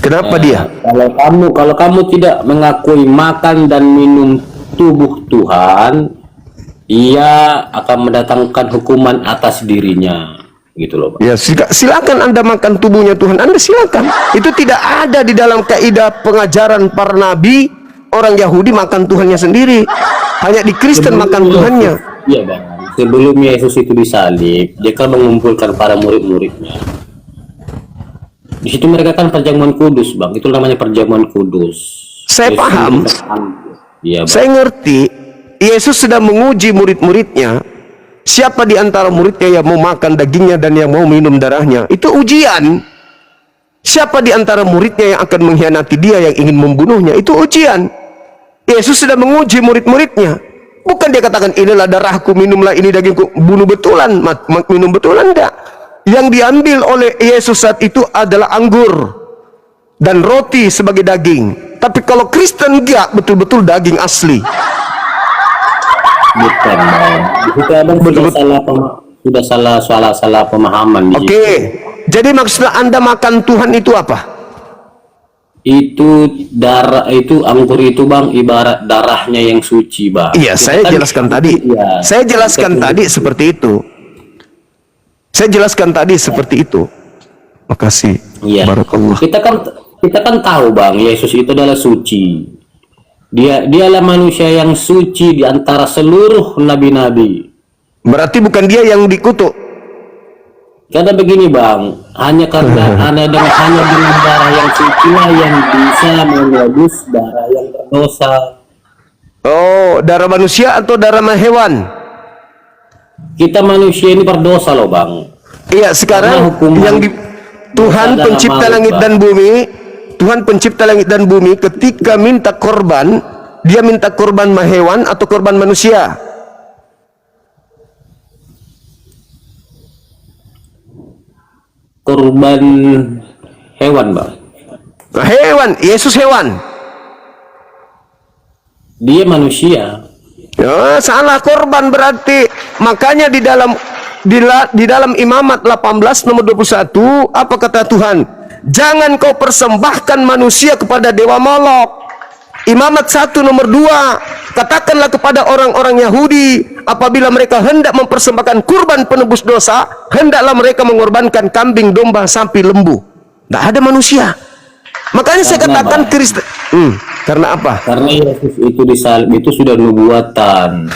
Kenapa dia? Kalau kamu tidak mengakui makan dan minum tubuh Tuhan, ia akan mendatangkan hukuman atas dirinya. Gitu loh, Pak. Ya, silakan Anda makan tubuhnya Tuhan, Anda silakan. Itu tidak ada di dalam kaidah pengajaran para nabi. Orang Yahudi makan Tuhannya sendiri. Hanya di Kristen makan Tuhannya. Iya bang. Sebelum Yesus itu disalib, dia kan mengumpulkan para murid-muridnya. Di situ mereka kan perjamuan kudus, bang. Itu namanya perjamuan kudus. Saya paham. Iya, saya ngerti. Yesus sedang menguji murid-muridnya. Siapa di antara muridnya yang mau makan dagingnya dan yang mau minum darahnya? Itu ujian. Siapa di antara muridnya yang akan mengkhianati dia, yang ingin membunuhnya? Itu ujian. Yesus sedang menguji murid-muridnya. Bukan dia katakan inilah darahku, minumlah ini dagingku. Bunuh betulan, minum betulan, enggak. Yang diambil oleh Yesus saat itu adalah anggur dan roti sebagai daging. Tapi kalau Kristen enggak, betul-betul daging asli. Bukan bang. Itu abang sudah salah pemahaman. Oke. Jadi maksudnya Anda makan Tuhan itu apa? Itu darah, itu anggur itu bang, ibarat darahnya yang suci bang. Iya, saya jelaskan tadi. Ya, saya jelaskan tadi seperti itu. Saya jelaskan tadi seperti itu. Makasih. Iya. Barakallah. Kita kan tahu bang, Yesus itu adalah suci. Dialah manusia yang suci di antara seluruh nabi-nabi. Berarti bukan dia yang dikutuk. Karena begini bang, hanya dengan darah yang suci lah yang bisa menebus darah yang berdosa. Oh, darah manusia atau darah hewan? Kita manusia ini berdosa loh bang. Iya, sekarang yang Tuhan adalah pencipta makhluk, langit Bang. dan bumi, Tuhan pencipta langit dan bumi ketika minta korban, dia minta korban hewan atau korban manusia? Korban hewan bang. Hewan, Yesus hewan. Dia manusia. Ya, salah korban berarti. Makanya di dalam Imamat 18 nomor 21 apa kata Tuhan? Jangan kau persembahkan manusia kepada dewa Molok. Imamat 1 nomor 2, katakanlah kepada orang-orang Yahudi apabila mereka hendak mempersembahkan kurban penebus dosa, hendaklah mereka mengorbankan kambing, domba, sapi, lembu. Tidak ada manusia. Makanya saya katakan Kristen. Karena apa? Karena Yesus itu disalib itu sudah nubuatan.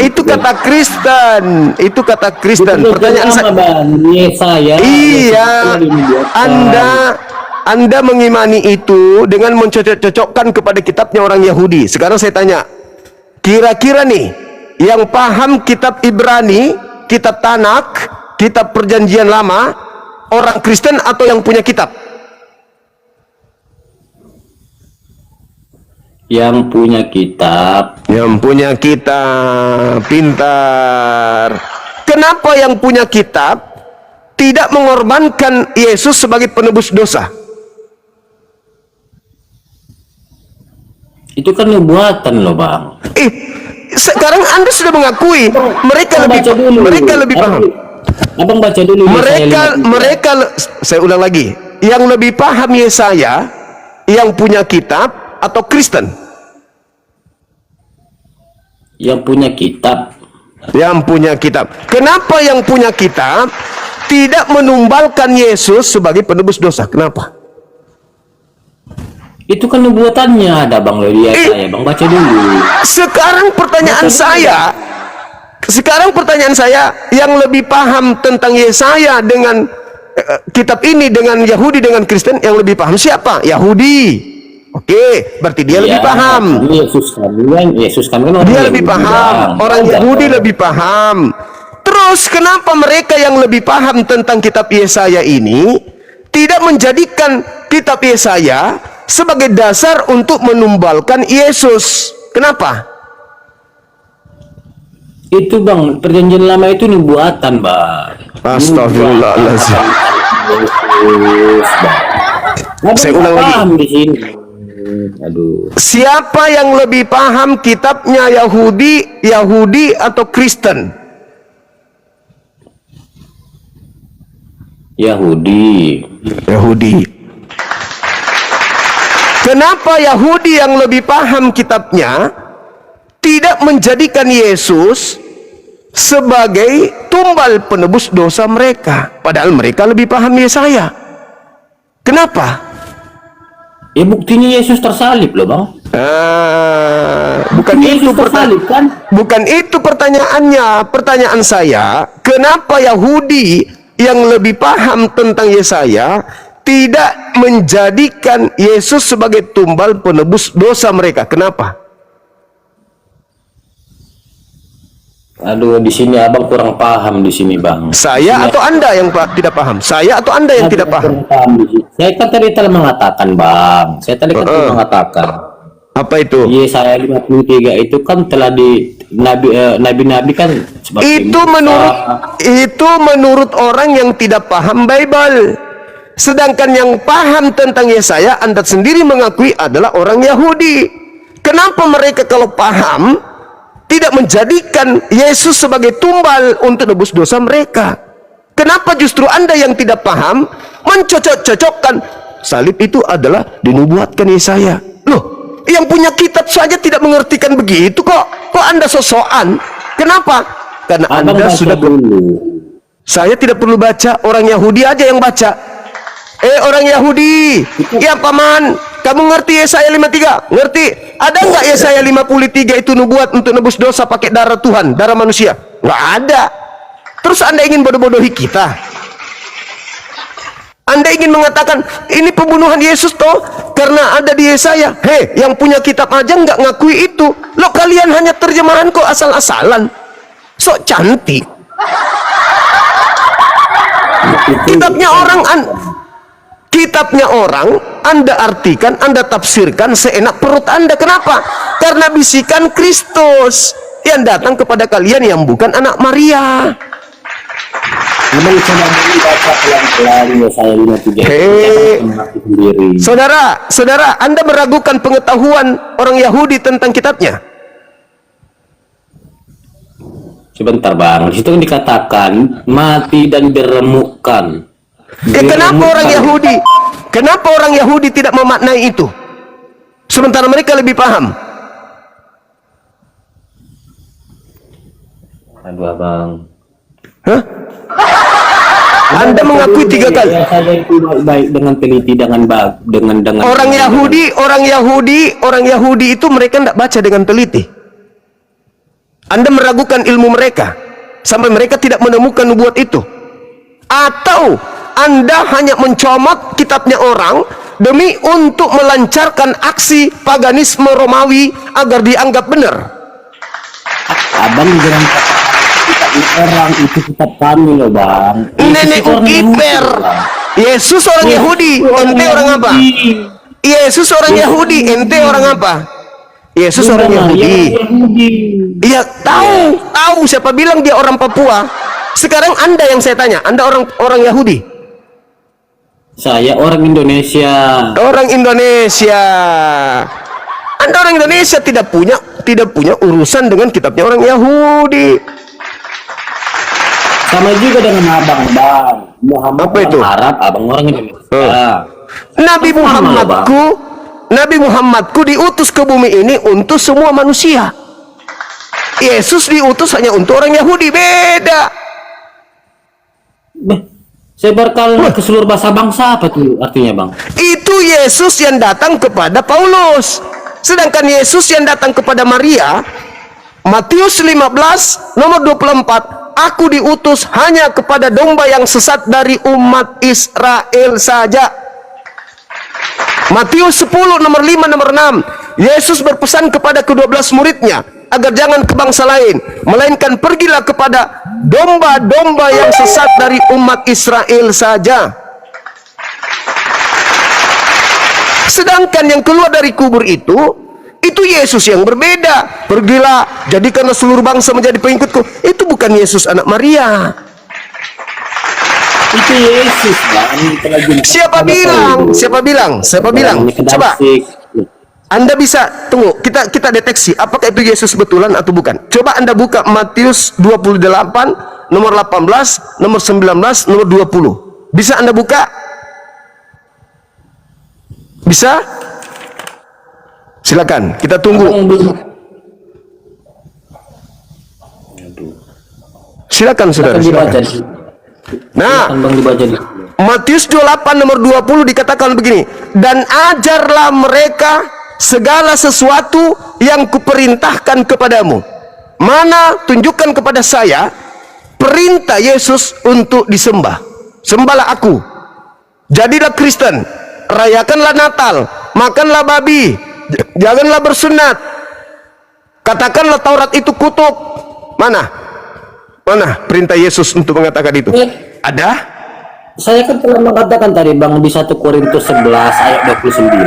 Itu kata Kristen. Itu kata Kristen. Pertanyaan saya, saya. iya, Anda mengimani itu dengan mencocok-cocokkan kepada kitabnya orang Yahudi. Sekarang saya tanya, kira-kira nih yang paham kitab Ibrani, kitab Tanak, kitab Perjanjian Lama, orang Kristen atau yang punya kitab? Yang punya kitab. Yang punya kitab, pintar. Kenapa yang punya kitab tidak mengorbankan Yesus sebagai penebus dosa? Itu kan nubuatan loh bang. Sekarang Anda sudah mengakui mereka lebih paham. Abang baca dulu. Saya ulang lagi. Yang lebih paham Yesaya yang punya kitab atau Kristen? Yang punya kitab. Yang punya kitab. Kenapa yang punya kitab tidak menumbalkan Yesus sebagai penebus dosa? Kenapa? Itu kan nubuatannya ada bang Lodia saya bang baca dulu. Sekarang pertanyaan saya, yang lebih paham tentang Yesaya dengan kitab ini dengan Yahudi dengan Kristen, yang lebih paham siapa? Yahudi. Oke, berarti dia lebih paham. Yesus kan dia lebih paham. Orang Yahudi lebih paham. Terus kenapa mereka yang lebih paham tentang kitab Yesaya ini tidak menjadikan kitab Yesaya sebagai dasar untuk menumbalkan Yesus? Kenapa? Itu bang, perjanjian lama itu nubuatan bang. Astagfirullahaladzim. Saya ulang lagi. Di sini. Aduh. Siapa yang lebih paham kitabnya Yahudi atau Kristen? Yahudi. Kenapa Yahudi yang lebih paham kitabnya tidak menjadikan Yesus sebagai tumbal penebus dosa mereka, padahal mereka lebih paham Yesaya? Kenapa? Ya buktinya Yesus tersalib loh bang. Bukan itu kan? Bukan itu pertanyaannya. Pertanyaan saya, kenapa Yahudi yang lebih paham tentang Yesaya tidak menjadikan Yesus sebagai tumbal penebus dosa mereka? Kenapa? Aduh, di sini abang kurang paham di sini bang. Saya atau Anda yang tidak paham? Saya atau Anda yang tidak paham? Saya kan tadi telah mengatakan bang. Saya tadi kan telah mengatakan. Apa itu? Yesaya 53 itu kan telah di nabi-nabi kan. Itu menurut orang yang tidak paham Bible. Sedangkan yang paham tentang Yesaya, Anda sendiri mengakui adalah orang Yahudi. Kenapa mereka kalau paham tidak menjadikan Yesus sebagai tumbal untuk nebus dosa mereka? Kenapa justru Anda yang tidak paham mencocok-cocokkan salib itu adalah dinubuatkan Yesaya? Loh, yang punya kitab saja tidak mengertikan begitu kok. Kok Anda sosokan? Kenapa? Karena abang Anda sudah dulu. Saya tidak perlu baca, orang Yahudi aja yang baca. Orang Yahudi, ya paman, Kamu ngerti Yesaya 53? Ngerti? Ada nggak Yesaya 53 itu nubuat untuk nebus dosa pakai darah Tuhan, darah manusia? Nggak ada. Terus Anda ingin bodoh-bodohi kita? Anda ingin mengatakan ini pembunuhan Yesus toh karena ada di Yesaya? Hei, yang punya kitab aja nggak ngakui itu. Lo kalian hanya terjemahan kok asal-asalan. Sok cantik. Kitabnya orang Anda artikan, Anda tafsirkan seenak perut Anda. Kenapa? Karena bisikan Kristus yang datang kepada kalian yang bukan anak Maria. Memang coba baca pelan-pelan Yesaya 53. Hei, saudara, Anda meragukan pengetahuan orang Yahudi tentang kitabnya? Sebentar bang, di situ kan dikatakan mati dan diremukkan. Kenapa orang Yahudi tidak memaknai itu? Sementara mereka lebih paham. Aduh abang. Hah? Anda mengakui 3 kali. Saya itu baik dengan teliti dengan Orang Yahudi itu mereka tidak baca dengan teliti. Anda meragukan ilmu mereka sampai mereka tidak menemukan nubuat itu. Atau Anda hanya mencomot kitabnya orang demi untuk melancarkan aksi paganisme Romawi agar dianggap benar. Abang jangan kitab orang itu kitab kami loh bang. Nenek Ukiper. Yesus orang Yahudi, ente orang apa? Yesus orang Yahudi, ente orang apa? Yesus orang Yahudi. Iya, tahu siapa bilang dia orang Papua. Sekarang Anda yang saya tanya, Anda orang Yahudi? Saya orang Indonesia. Orang Indonesia. Anda orang Indonesia tidak punya urusan dengan kitabnya orang Yahudi. Sama juga dengan abang bang. Muhammad apa itu? Orang Arab, abang orang Indonesia. Nabi Muhammadku diutus ke bumi ini untuk semua manusia. Yesus diutus hanya untuk orang Yahudi, beda. Sebarkan ke seluruh bangsa apa tuh artinya bang? Itu Yesus yang datang kepada Paulus. Sedangkan Yesus yang datang kepada Maria, Matius 15 nomor 24, aku diutus hanya kepada domba yang sesat dari umat Israel saja. Matius 10 nomor 5 nomor 6, Yesus berpesan kepada ke-12 muridnya agar jangan ke bangsa lain, melainkan pergilah kepada domba-domba yang sesat dari umat Israel saja. Sedangkan yang keluar dari kubur itu Yesus yang berbeda. Pergilah, jadikanlah seluruh bangsa menjadi pengikutku. Itu bukan Yesus anak Maria. Itu Yesus bang. Siapa bilang? Coba Anda bisa tunggu, kita deteksi apakah itu Yesus betulan atau bukan. Coba Anda buka Matius 28 nomor 18, nomor 19, nomor 20. Bisa Anda buka? Bisa? Silakan, kita tunggu. Silakan saudara. Nah, Matius 28 nomor 20 dikatakan begini, dan ajarlah mereka segala sesuatu yang kuperintahkan kepadamu. Mana tunjukkan kepada saya perintah Yesus untuk disembah. Sembahlah aku. Jadilah Kristen. Rayakanlah Natal. Makanlah babi. Janganlah bersunat. Katakanlah Taurat itu kutuk. Mana perintah Yesus untuk mengatakan itu? Ada? Saya kan telah mengatakan tadi bang di 1 Korintus 11 ayat 29.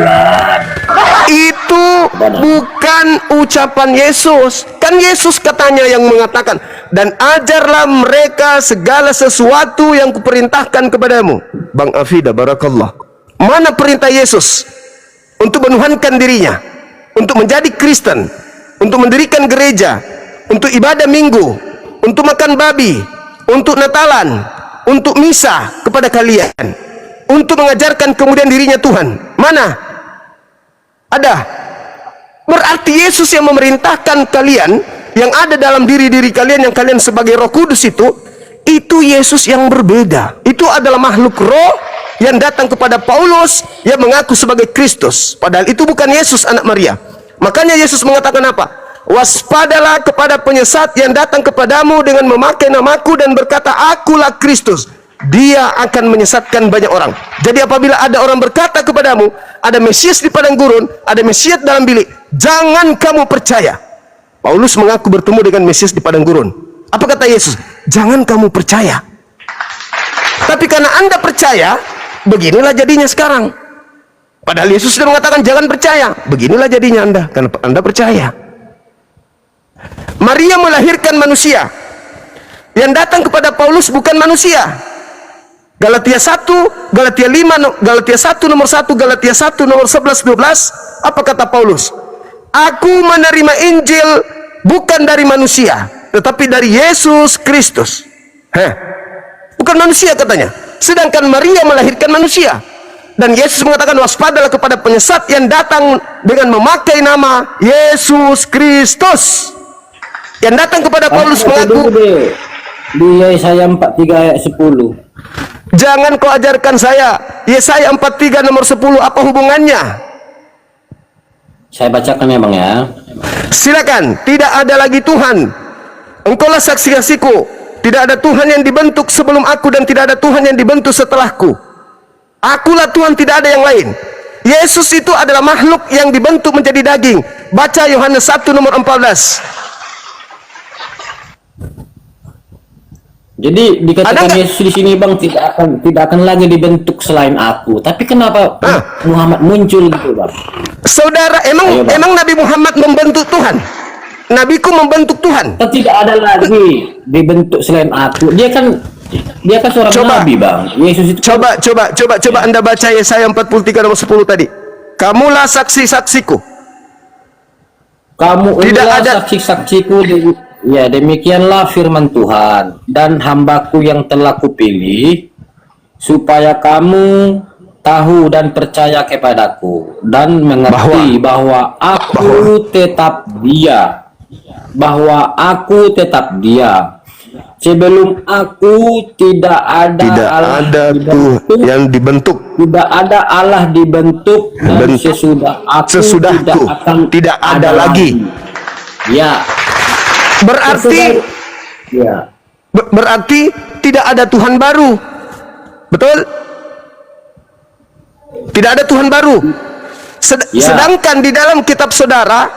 Itu bukan ucapan Yesus. Kan Yesus katanya yang mengatakan, dan ajarlah mereka segala sesuatu yang kuperintahkan kepadamu. Bang Afida, barakallah. Mana perintah Yesus untuk menuhankan dirinya, untuk menjadi Kristen, untuk mendirikan gereja, untuk ibadah minggu, untuk makan babi, untuk Natalan, untuk misa kepada kalian, untuk mengajarkan kemudian dirinya Tuhan? Mana? Ada. Berarti Yesus yang memerintahkan kalian, yang ada dalam diri-diri kalian, yang kalian sebagai Roh Kudus itu Yesus yang berbeda. Itu adalah makhluk roh yang datang kepada Paulus yang mengaku sebagai Kristus, padahal itu bukan Yesus anak Maria. Makanya Yesus mengatakan apa? Waspadalah kepada penyesat yang datang kepadamu dengan memakai namaku dan berkata, akulah Kristus. Dia akan menyesatkan banyak orang. Jadi apabila ada orang berkata kepadamu, ada Mesias di padang gurun, ada Mesias dalam bilik, jangan kamu percaya. Paulus mengaku bertemu dengan Mesias di padang gurun. Apa kata Yesus? Jangan kamu percaya. Tapi karena Anda percaya, beginilah jadinya sekarang. Padahal Yesus sudah mengatakan jangan percaya. Beginilah jadinya Anda, karena Anda percaya. Maria melahirkan manusia. Yang datang kepada Paulus bukan manusia. Galatia 1, Galatia 5, Galatia 1 nomor 1, Galatia 1 nomor 11, 12. Apa kata Paulus? Aku menerima Injil bukan dari manusia, tetapi dari Yesus Kristus. Bukan manusia katanya. Sedangkan Maria melahirkan manusia. Dan Yesus mengatakan waspadalah kepada penyesat yang datang dengan memakai nama Yesus Kristus. Yang datang kepada Paulus mengaku di Yesaya 43 ayat 10. Jangan kau ajarkan saya Yesaya 43 nomor 10, apa hubungannya? Saya bacakan ya Bang ya. Silakan. Tidak ada lagi Tuhan. Engkaulah saksi-saksiku. Tidak ada Tuhan yang dibentuk sebelum aku dan tidak ada Tuhan yang dibentuk setelahku. Akulah Tuhan, tidak ada yang lain. Yesus itu adalah makhluk yang dibentuk menjadi daging. Baca Yohanes 1 nomor 14. Jadi dikatakan Yesus di sini Bang tidak akan lagi dibentuk selain aku. Tapi kenapa Muhammad muncul gitu Bang? Saudara, emang Nabi Muhammad membentuk Tuhan? Nabiku membentuk Tuhan? Tidak ada lagi dibentuk selain aku. Dia kan seorang nabi Bang. Yesus itu coba Anda baca Yesaya 43 nomor 10 tadi. Kamulah saksi-saksiku. Kamu tidak inilah ada saksi-saksiku. Ya, demikianlah firman Tuhan, dan hambaku yang telah kupilih, supaya kamu tahu dan percaya kepadaku, dan mengerti bahwa aku tetap dia. Bahwa aku tetap dia. Sebelum aku tidak ada Tuhan yang dibentuk. Tidak ada Allah dibentuk, dan sesudahku tidak ada lagi. Ya. Berarti berarti tidak ada Tuhan baru. Betul? Tidak ada Tuhan baru. Sedangkan di dalam kitab saudara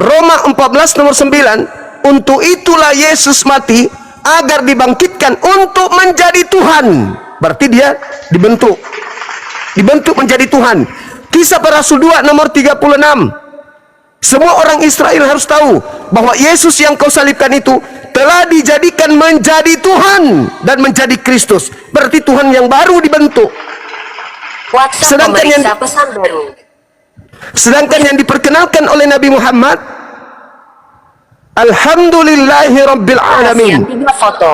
Roma 14 nomor 9, untuk itulah Yesus mati agar dibangkitkan untuk menjadi Tuhan. Berarti dia dibentuk menjadi Tuhan. Kisah para Rasul 2 nomor 36. Semua orang Israel harus tahu bahwa Yesus yang kau salibkan itu telah dijadikan menjadi Tuhan dan menjadi Kristus. Berarti Tuhan yang baru dibentuk. Sedangkan yang diperkenalkan oleh Nabi Muhammad, Alhamdulillahi Rabbil Alamin,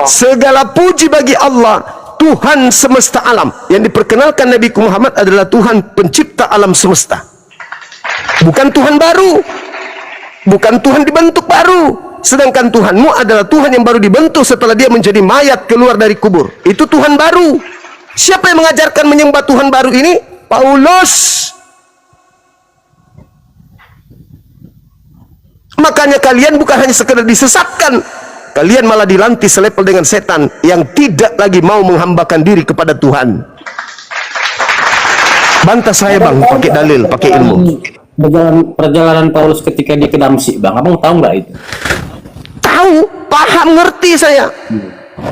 segala puji bagi Allah, Tuhan semesta alam. Yang diperkenalkan Nabi Muhammad adalah Tuhan pencipta alam semesta. Bukan Tuhan baru, bukan Tuhan dibentuk baru. Sedangkan Tuhanmu adalah Tuhan yang baru dibentuk setelah dia menjadi mayat keluar dari kubur. Itu Tuhan baru. Siapa yang mengajarkan menyembah Tuhan baru ini? Paulus. Makanya kalian bukan hanya sekedar disesatkan, kalian malah dilanti selepel dengan setan yang tidak lagi mau menghambakan diri kepada Tuhan. Bantah saya Bang, pakai dalil, pakai ilmu. Perjalanan Paulus ketika dia ke Damsyik Bang, Abang tahu nggak itu? Tahu, paham, ngerti saya.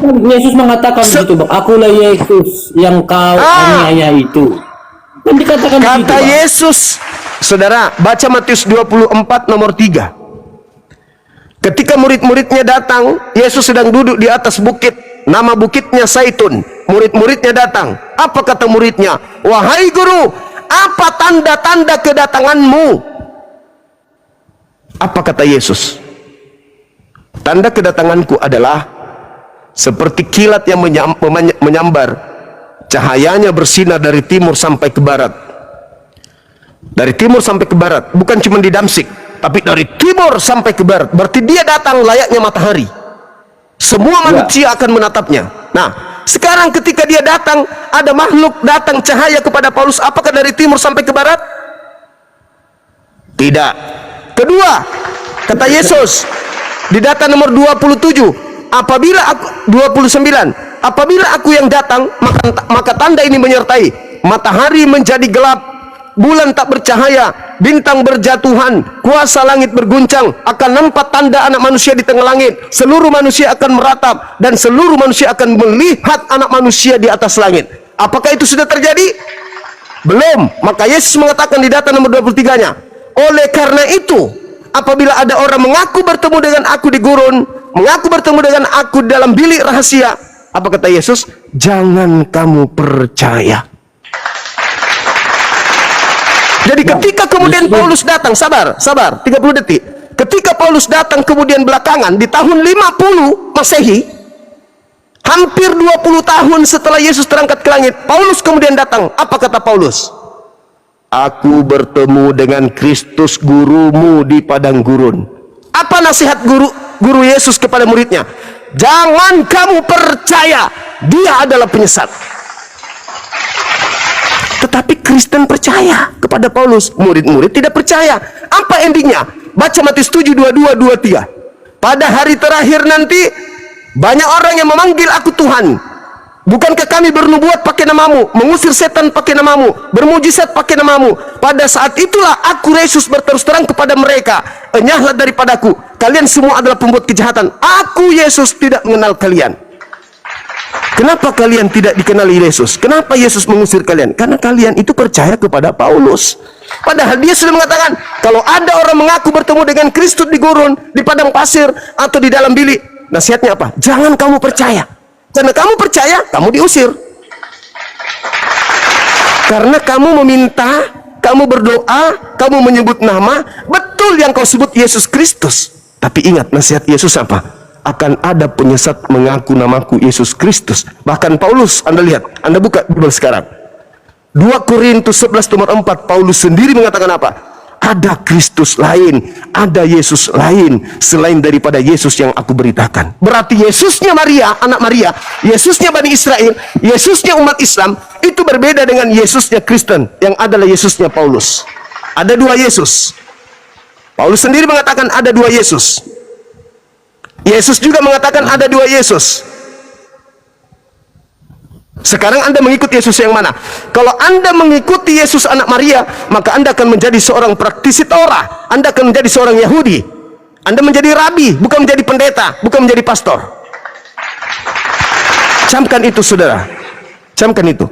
Yesus mengatakan begitu Bang, akulah Yesus yang kau aniaya itu. Dan dikatakan kata begitu, Yesus, saudara, baca Matius 24 nomor 3. Ketika murid-muridnya datang, Yesus sedang duduk di atas bukit, nama bukitnya Zaitun. Murid-muridnya datang. Apa kata muridnya? Wahai guru, apa tanda-tanda kedatanganmu? Apa kata Yesus? Tanda kedatanganku adalah seperti kilat yang menyambar, cahayanya bersinar dari timur sampai ke barat. Dari timur sampai ke barat, bukan cuma di Damsyik, tapi dari timur sampai ke barat. Berarti dia datang layaknya matahari. Semua manusia akan menatapnya. Nah, Sekarang ketika dia datang, ada makhluk datang cahaya kepada Paulus, apakah dari timur sampai ke barat? Tidak. Kedua, kata Yesus di data nomor 27, apabila aku 29, apabila aku yang datang, maka tanda ini menyertai: matahari menjadi gelap, bulan tak bercahaya, bintang berjatuhan, kuasa langit berguncang, akan nampak tanda anak manusia di tengah langit, seluruh manusia akan meratap, dan seluruh manusia akan melihat anak manusia di atas langit. Apakah itu sudah terjadi? Belum. Maka Yesus mengatakan di data nomor 23-nya, oleh karena itu, apabila ada orang mengaku bertemu dengan aku di gurun, mengaku bertemu dengan aku dalam bilik rahasia, apa kata Yesus? Jangan kamu percaya. Jadi ketika kemudian Paulus datang, sabar 30 detik. Ketika Paulus datang kemudian belakangan di tahun 50 Masehi, hampir 20 tahun setelah Yesus terangkat ke langit, Paulus kemudian datang. Apa kata Paulus? Aku bertemu dengan Kristus gurumu di padang gurun. Apa nasihat guru Yesus kepada muridnya? Jangan kamu percaya, dia adalah penyesat. Tetapi Kristen percaya kepada Paulus, murid-murid tidak percaya. Apa endingnya? Baca Matius 7, 22, 23. Pada hari terakhir nanti, banyak orang yang memanggil aku Tuhan. Bukankah kami bernubuat pakai namamu, mengusir setan pakai namamu, bermujizat pakai namamu? Pada saat itulah aku Yesus berterus terang kepada mereka, enyahlah daripadaku, kalian semua adalah pembuat kejahatan. Aku Yesus tidak mengenal kalian. Kenapa kalian tidak dikenali Yesus? Kenapa Yesus mengusir kalian? Karena kalian itu percaya kepada Paulus. Padahal dia sudah mengatakan, kalau ada orang mengaku bertemu dengan Kristus di gurun, di padang pasir, atau di dalam bilik, nasihatnya apa? Jangan kamu percaya. Karena kamu percaya, kamu diusir. Karena kamu meminta, kamu berdoa, kamu menyebut nama, betul yang kau sebut Yesus Kristus. Tapi ingat nasihat Yesus apa? Akan ada penyesat mengaku namaku Yesus Kristus. Bahkan Paulus, Anda lihat, Anda buka Bible sekarang. 2 Korintus 11 nomor 4, Paulus sendiri mengatakan apa? Ada Kristus lain, ada Yesus lain selain daripada Yesus yang aku beritakan. Berarti Yesusnya Maria, anak Maria, Yesusnya Bani Israel, Yesusnya umat Islam, itu berbeda dengan Yesusnya Kristen, yang adalah Yesusnya Paulus. Ada dua Yesus. Paulus sendiri mengatakan ada dua Yesus. Yesus juga mengatakan ada dua Yesus. Sekarang Anda mengikuti Yesus yang mana? Kalau Anda mengikuti Yesus anak Maria, maka Anda akan menjadi seorang praktisi Torah. Anda akan menjadi seorang Yahudi. Anda menjadi rabi, bukan menjadi pendeta, bukan menjadi pastor. Camkan itu, saudara. Camkan itu.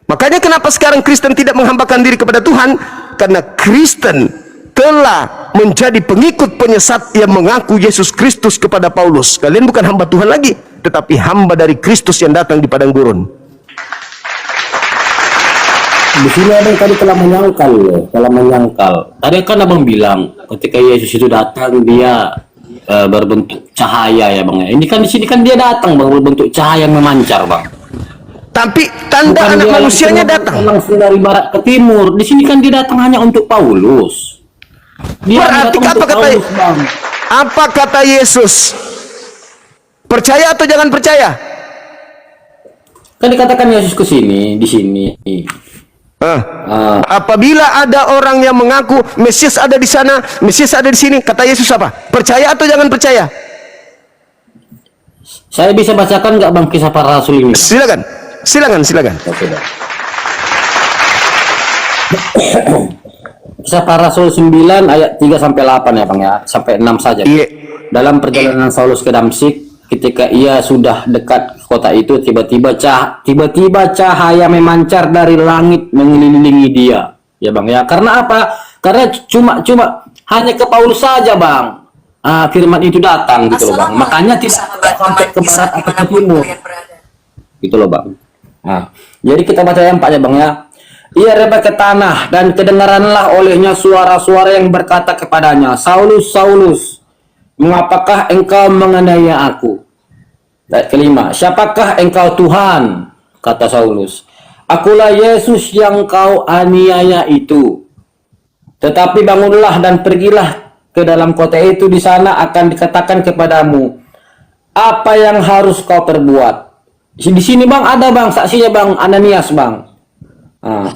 Makanya kenapa sekarang Kristen tidak menghambakan diri kepada Tuhan? Karena Kristen telah menjadi pengikut penyesat yang mengaku Yesus Kristus kepada Paulus. Kalian bukan hamba Tuhan lagi, tetapi hamba dari Kristus yang datang di padang gurun. Di sini ada yang tadi telah menyangkal. Tadi kan abang bilang ketika Yesus itu datang dia berbentuk cahaya ya bang. Ini kan di sini kan dia datang bang berbentuk cahaya yang memancar bang. Tapi tanda Bukan anak dia manusianya datang. langsung dari barat ke timur. Di sini kan dia datang hanya untuk Paulus. Dia Berarti datang apa untuk kata Paulus, bang. apa kata Yesus? Percaya atau jangan percaya? Kan dikatakan Yesus ke sini, di sini. Apabila ada orang yang mengaku Mesias ada di sana, Mesias ada di sini, kata Yesus apa? Percaya atau jangan percaya? Saya bisa bacakan nggak bang kisah para rasul ini? Silakan. Oke, bang. Kisah para rasul 9 ayat 3 sampai 8 ya bang ya, sampai 6 saja. Iya. Dalam perjalanan Saulus ke Damsyik, ketika ia sudah dekat kota itu, tiba-tiba cahaya memancar dari langit mengelilingi dia. Ya bang ya. Karena apa? Karena cuma hanya ke Paulus saja bang. Firman itu datang gitu loh bang. Makanya tidak sampai ke barat atau ke timur. Gitu loh bang. Nah, jadi kita baca yang 4 ya bang ya. Ia rebah ke tanah dan kedengaranlah olehnya suara-suara yang berkata kepadanya, Saulus, Saulus, mengapakah engkau menganiaya aku? Ayat kelima, siapakah engkau Tuhan? Kata Saulus, akulah Yesus yang kau aniaya itu. Tetapi bangunlah dan pergilah ke dalam kota itu, di sana akan dikatakan kepadamu apa yang harus kau perbuat. Di sini bang ada bang saksinya bang Ananias bang. Nah,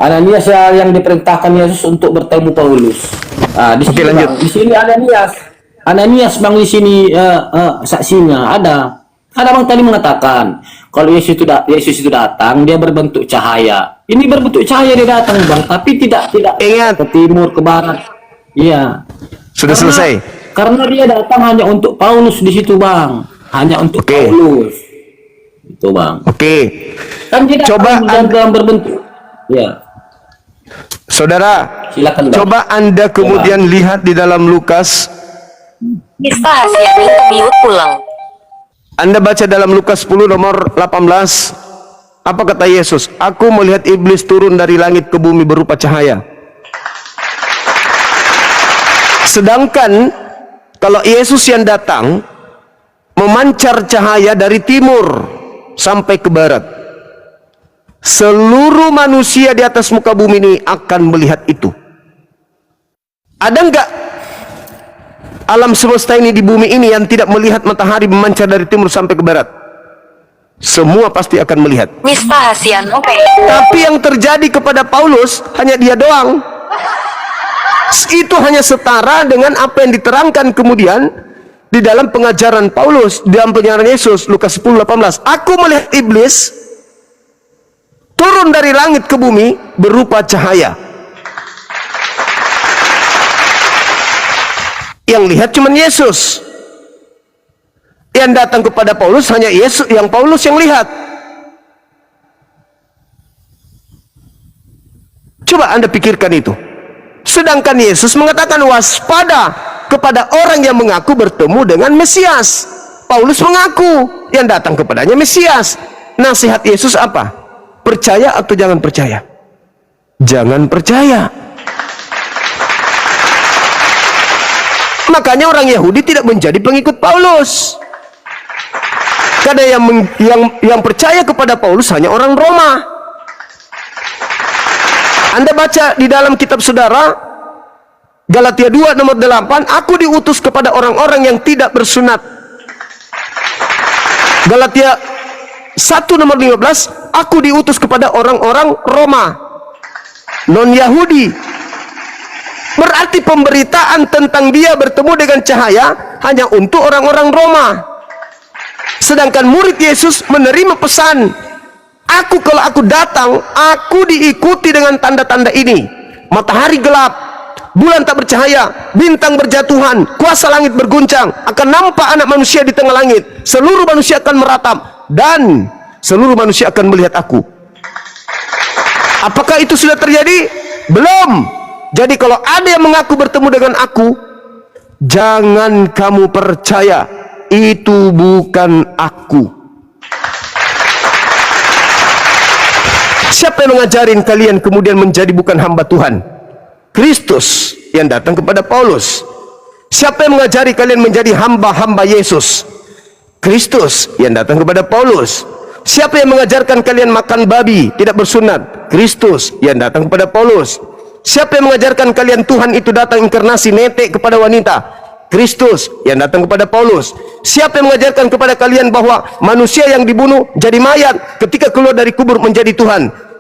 Ananias yang diperintahkan Yesus untuk bertemu Paulus. Nah, di sini lanjut. bang, di sini Ananias bang di sini saksinya ada. Ada bang tadi mengatakan kalau Yesus itu datang dia berbentuk cahaya. Ini berbentuk cahaya dia datang bang, tapi tidak Ingat. ke timur ke barat. Iya. Sudah selesai. Karena dia datang hanya untuk Paulus di situ bang, hanya untuk Oke. Paulus. Itu bang. Oke. Kan dia Coba dalam berbentuk. Ya. Saudara, Silakan bang. coba Anda kemudian lihat di dalam Lukas. Bisa hasil mute pulang. Anda baca dalam Lukas 10 nomor 18. Apa kata Yesus? Aku melihat iblis turun dari langit ke bumi berupa cahaya. Sedangkan kalau Yesus yang datang memancar cahaya dari timur sampai ke barat. Seluruh manusia di atas muka bumi ini akan melihat itu. Ada enggak alam semesta ini di bumi ini yang tidak melihat matahari memancar dari timur sampai ke barat? Semua pasti akan melihat. Mista hasian oke. Tapi yang terjadi kepada Paulus hanya dia doang. Itu hanya setara dengan apa yang diterangkan kemudian di dalam pengajaran Paulus, di dalam pengajaran Yesus, Lukas 10:18. Aku melihat iblis turun dari langit ke bumi berupa cahaya. Yang lihat cuma Yesus. Yang datang kepada Paulus hanya Yesus, yang Paulus yang lihat. Coba Anda pikirkan itu. Sedangkan Yesus mengatakan waspada kepada orang yang mengaku bertemu dengan Mesias. Paulus mengaku yang datang kepadanya Mesias. Nasihat Yesus apa? Percaya atau jangan percaya? Jangan percaya. Makanya orang Yahudi tidak menjadi pengikut Paulus. Karena yang percaya kepada Paulus hanya orang Roma. Anda baca di dalam kitab saudara Galatia 2 nomor 8, aku diutus kepada orang-orang yang tidak bersunat. Galatia 1 nomor 15, aku diutus kepada orang-orang Roma, non-Yahudi. Berarti pemberitaan tentang dia bertemu dengan cahaya hanya untuk orang-orang Roma. Sedangkan murid Yesus menerima pesan, kalau aku datang, aku diikuti dengan tanda-tanda ini. Matahari gelap, bulan tak bercahaya, bintang berjatuhan, kuasa langit berguncang, akan nampak anak manusia di tengah langit. Seluruh manusia akan meratap dan seluruh manusia akan melihat aku. Apakah itu sudah terjadi? Belum. Jadi kalau ada yang mengaku bertemu dengan aku, jangan kamu percaya, itu bukan aku. Siapa yang mengajarin kalian kemudian menjadi bukan hamba Tuhan? Kristus yang datang kepada Paulus. Siapa yang mengajari kalian menjadi hamba-hamba Yesus? Kristus yang datang kepada Paulus. Siapa yang mengajarkan kalian makan babi, tidak bersunat? Kristus yang datang kepada Paulus. Siapa yang mengajarkan kalian Tuhan itu datang inkarnasi netek kepada wanita? Kristus yang datang kepada Paulus. Siapa yang mengajarkan kepada kalian bahwa manusia yang dibunuh jadi mayat ketika keluar dari kubur menjadi Tuhan?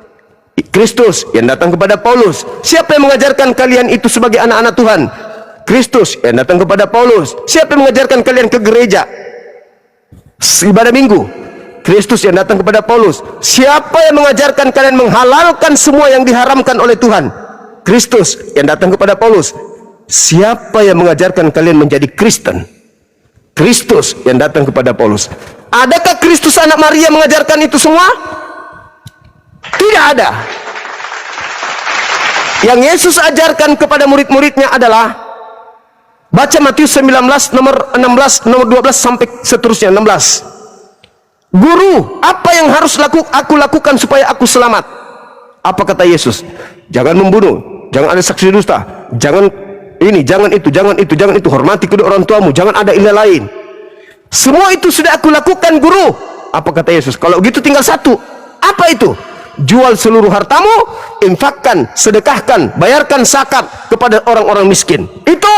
Kristus yang datang kepada Paulus. Siapa yang mengajarkan kalian itu sebagai anak-anak Tuhan? Kristus yang datang kepada Paulus. Siapa yang mengajarkan kalian ke gereja ibadah minggu? Kristus yang datang kepada Paulus. Siapa yang mengajarkan kalian menghalalkan semua yang diharamkan oleh Tuhan? Kristus yang datang kepada Paulus. Siapa yang mengajarkan kalian menjadi Kristen? Kristus yang datang kepada Paulus. Adakah Kristus anak Maria mengajarkan itu semua? Tidak ada. Yang Yesus ajarkan kepada murid-muridnya adalah, baca Matius 19 nomor 16 nomor 12 sampai seterusnya 16. Guru, apa yang harus aku lakukan supaya aku selamat? Apa kata Yesus? Jangan membunuh, jangan ada saksi dusta, jangan ini, jangan itu, jangan itu, jangan itu, hormati kedua orang tuamu, jangan ada ilah lain. Semua itu sudah aku lakukan, guru. Apa kata Yesus? Kalau gitu tinggal satu. Apa itu? Jual seluruh hartamu, infakkan, sedekahkan, bayarkan zakat kepada orang-orang miskin. Itu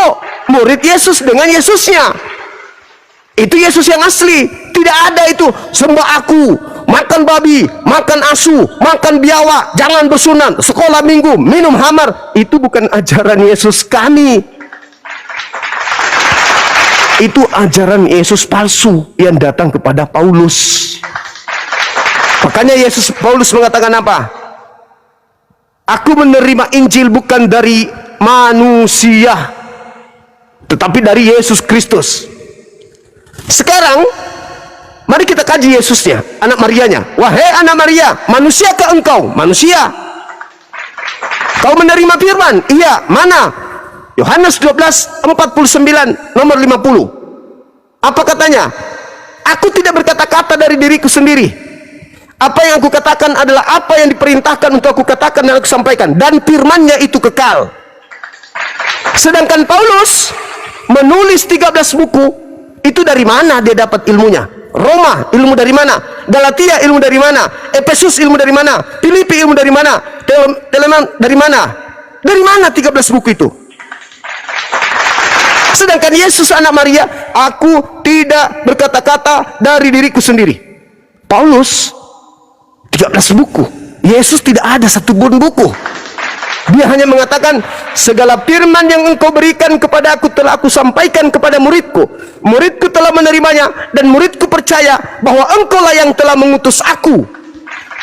murid Yesus dengan Yesusnya. Itu Yesus yang asli. Tidak ada itu sembah aku, makan babi, makan asu, makan biawak, jangan bersunat, sekolah minggu, minum hamar. Itu bukan ajaran Yesus kami. Itu ajaran Yesus palsu yang datang kepada Paulus. Makanya Paulus mengatakan apa? Aku menerima Injil bukan dari manusia, tetapi dari Yesus Kristus. Sekarang mari kita kaji Yesusnya, anak Marianya. Wahai anak Maria, manusiakah engkau? Manusia. Kau menerima firman? Iya. Mana? Yohanes 12:49 nomor 50. Apa katanya? Aku tidak berkata-kata dari diriku sendiri. Apa yang aku katakan adalah apa yang diperintahkan untuk aku katakan dan aku sampaikan. Dan firman-Nya itu kekal. Sedangkan Paulus menulis 13 buku. Itu dari mana dia dapat ilmunya? Roma ilmu dari mana? Galatia ilmu dari mana? Efesus ilmu dari mana? Filipi ilmu dari mana? Teleman dari mana? Dari mana 13 buku itu? Sedangkan Yesus anak Maria, aku tidak berkata-kata dari diriku sendiri. Paulus 13 buku. Yesus tidak ada satu pun buku. Dia hanya mengatakan, segala firman yang engkau berikan kepada aku telah aku sampaikan kepada muridku. Muridku telah menerimanya dan muridku percaya bahwa engkaulah yang telah mengutus aku.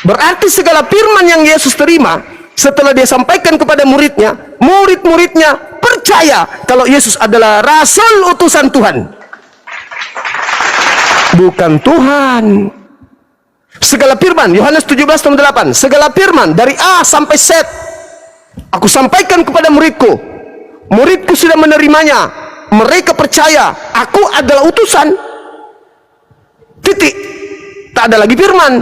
Berarti segala firman yang Yesus terima setelah dia sampaikan kepada muridnya, murid-muridnya percaya kalau Yesus adalah rasul utusan Tuhan, bukan Tuhan. Segala firman, Yohanes 17:8, segala firman dari A sampai Z aku sampaikan kepada muridku. Muridku sudah menerimanya, mereka percaya aku adalah utusan. Titik. Tak ada lagi firman.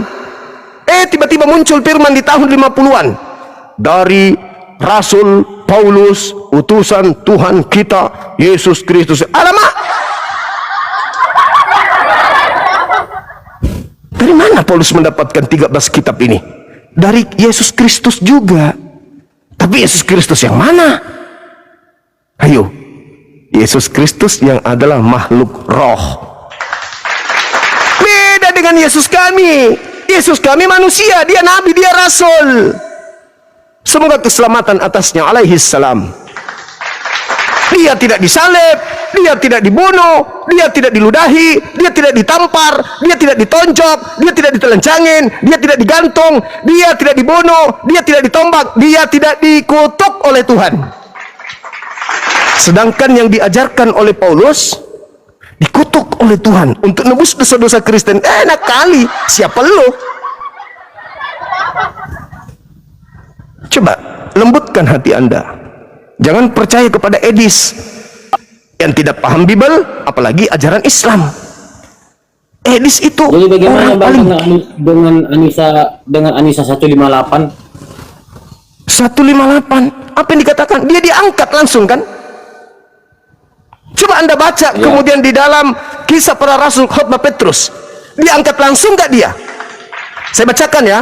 Tiba-tiba muncul firman di tahun 50-an dari Rasul Paulus, utusan Tuhan kita Yesus Kristus. Alamak, dari mana Paulus mendapatkan 13 kitab ini? Dari Yesus Kristus juga. Tapi Yesus Kristus yang mana? Ayo, Yesus Kristus yang adalah makhluk roh. Beda dengan Yesus kami. Yesus kami manusia, dia nabi, dia rasul. Semoga keselamatan atasnya alaihi salam. Dia tidak disalib, dia tidak dibunuh, dia tidak diludahi, dia tidak ditampar, dia tidak ditonjok, dia tidak ditelencangin, dia tidak digantung, dia tidak dibunuh, dia tidak ditombak, dia tidak dikutuk oleh Tuhan. Sedangkan yang diajarkan oleh Paulus dikutuk oleh Tuhan untuk nebus dosa-dosa Kristen. Enak kali, siapa lu? Coba lembutkan hati Anda. Jangan percaya kepada Edis yang tidak paham Bible, apalagi ajaran Islam. Edis itu jadi bagaimana orang Bang paling dengan Anisa 158? 158 apa yang dikatakan? Dia diangkat langsung kan? Coba Anda baca Ya. kemudian di dalam Kisah Para Rasul khotbah Petrus, diangkat langsung gak dia? Saya bacakan ya.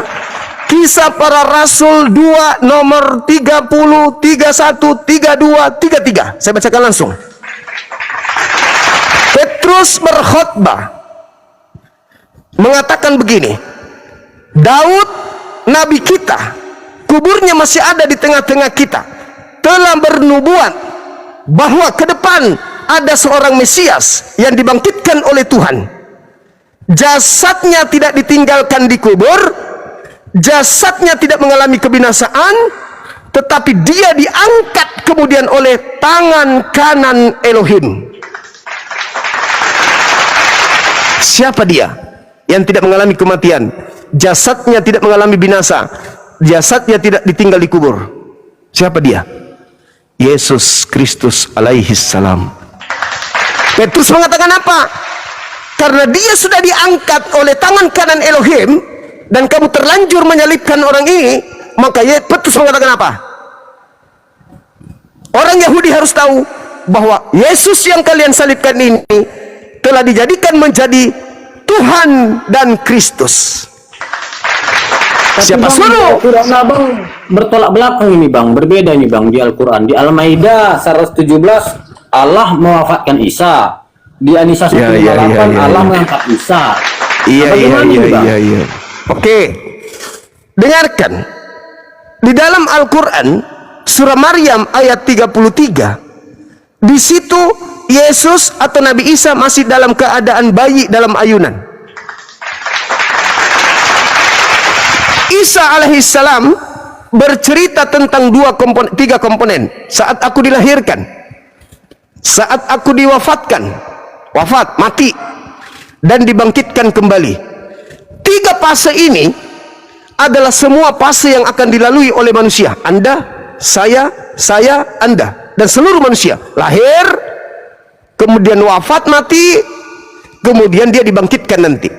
Kisah Para Rasul 2 nomor 30, 31, 32, 33. Saya bacakan langsung. Petrus berkhotbah mengatakan begini, Daud nabi kita, kuburnya masih ada di tengah-tengah kita, telah bernubuat bahwa ke depan ada seorang Mesias yang dibangkitkan oleh Tuhan. Jasadnya tidak ditinggalkan di kubur, jasadnya tidak mengalami kebinasaan, tetapi dia diangkat kemudian oleh tangan kanan Elohim. Siapa dia yang tidak mengalami kematian? Jasadnya tidak mengalami binasa, jasadnya tidak ditinggal di kubur. Siapa dia? Yesus Kristus alaihi salam. Petrus mengatakan apa? Karena dia sudah diangkat oleh tangan kanan Elohim dan kamu terlanjur menyalibkan orang ini, maka Petrus mengatakan apa? Orang Yahudi harus tahu bahwa Yesus yang kalian salibkan ini telah dijadikan menjadi Tuhan dan Kristus. Siapa suruh? Al-Quran Bang bertolak belakang ini Bang, berbeda ini Bang di Al-Quran. Di Al-Maidah 117 Allah mewafatkan Isa. Di Anisa 158 Allah mengangkat Isa. Iya. Oke. Dengarkan. Di dalam Al-Qur'an surah Maryam ayat 33, di situ Yesus atau Nabi Isa masih dalam keadaan bayi dalam ayunan. Isa alaihissalam bercerita tentang tiga komponen. Saat aku dilahirkan, saat aku diwafatkan, wafat, mati, dan dibangkitkan kembali. Tiga fase ini adalah semua fase yang akan dilalui oleh manusia. Anda, saya, Anda, dan seluruh manusia. Lahir, kemudian wafat, mati, kemudian dia dibangkitkan nanti.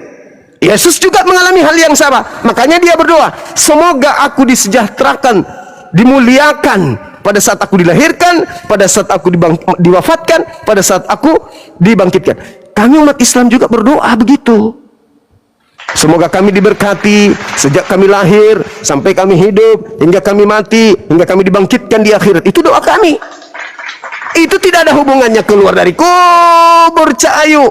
Yesus juga mengalami hal yang sama. Makanya dia berdoa, semoga aku disejahterakan, dimuliakan pada saat aku dilahirkan, pada saat aku diwafatkan, pada saat aku dibangkitkan. Kami umat Islam juga berdoa begitu. Semoga kami diberkati sejak kami lahir sampai kami hidup, hingga kami mati, hingga kami dibangkitkan di akhirat. Itu doa kami. Itu tidak ada hubungannya keluar dari kubur, Cahayu.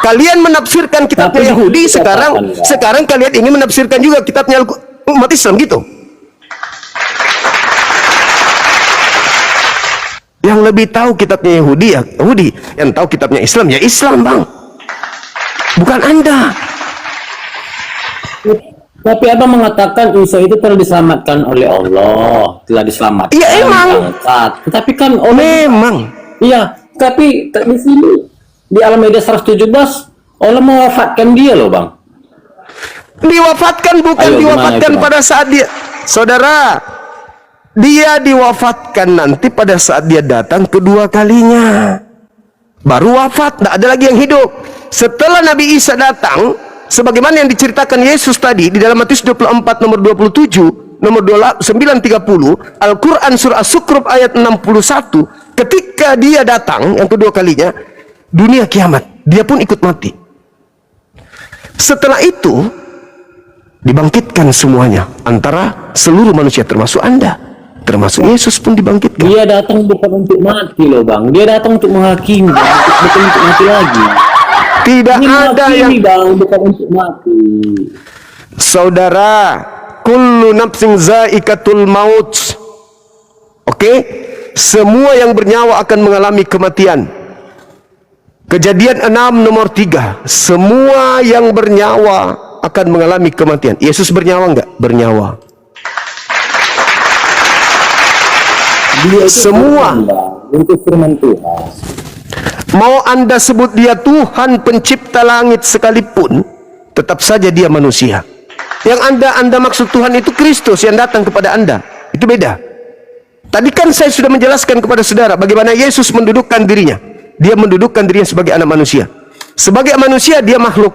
Kalian menafsirkan kitabnya Yahudi, sekarang kalian ini menafsirkan juga kitabnya umat Islam gitu. Yang lebih tahu kitabnya Yahudi ya Yahudi, yang tahu kitabnya Islam ya Islam, Bang. Bukan Anda. Tapi Abang mengatakan Isa itu telah diselamatkan oleh Allah, telah diselamatkan. Iya emang. Tetapi kan memang. Iya, tapi di sini di Al-Maidah 117 Allah mewafatkan dia loh, Bang. Diwafatkan bukan diwafatkan pada saat dia, saudara. Dia diwafatkan nanti pada saat dia datang kedua kalinya. Baru wafat, tidak ada lagi yang hidup. Setelah Nabi Isa datang, sebagaimana yang diceritakan Yesus tadi di dalam Matius 24 nomor 27, nomor 930, Al-Qur'an surah As-Zukhruf ayat 61, ketika dia datang yang kedua kalinya, dunia kiamat, dia pun ikut mati. Setelah itu dibangkitkan semuanya, antara seluruh manusia termasuk Anda, termasuk Yesus pun dibangkitkan. Dia datang bukan untuk mati loh, Bang. Dia datang untuk menghakimi, bukan untuk mati lagi. Tidak ada yang, Bang, bukan untuk mati. Saudara, kullu nafsin zaikatul maut. Oke? Semua yang bernyawa akan mengalami kematian. Kejadian 6 nomor 3. Semua yang bernyawa akan mengalami kematian. Yesus bernyawa enggak? Bernyawa. Dia semua untuk firman Tuhan. Mau Anda sebut dia Tuhan pencipta langit sekalipun, tetap saja dia manusia. Yang Anda maksud Tuhan itu Kristus yang datang kepada Anda. Itu beda. Tadi kan saya sudah menjelaskan kepada saudara bagaimana Yesus mendudukkan dirinya. Dia mendudukkan dirinya sebagai anak manusia. Sebagai manusia dia makhluk.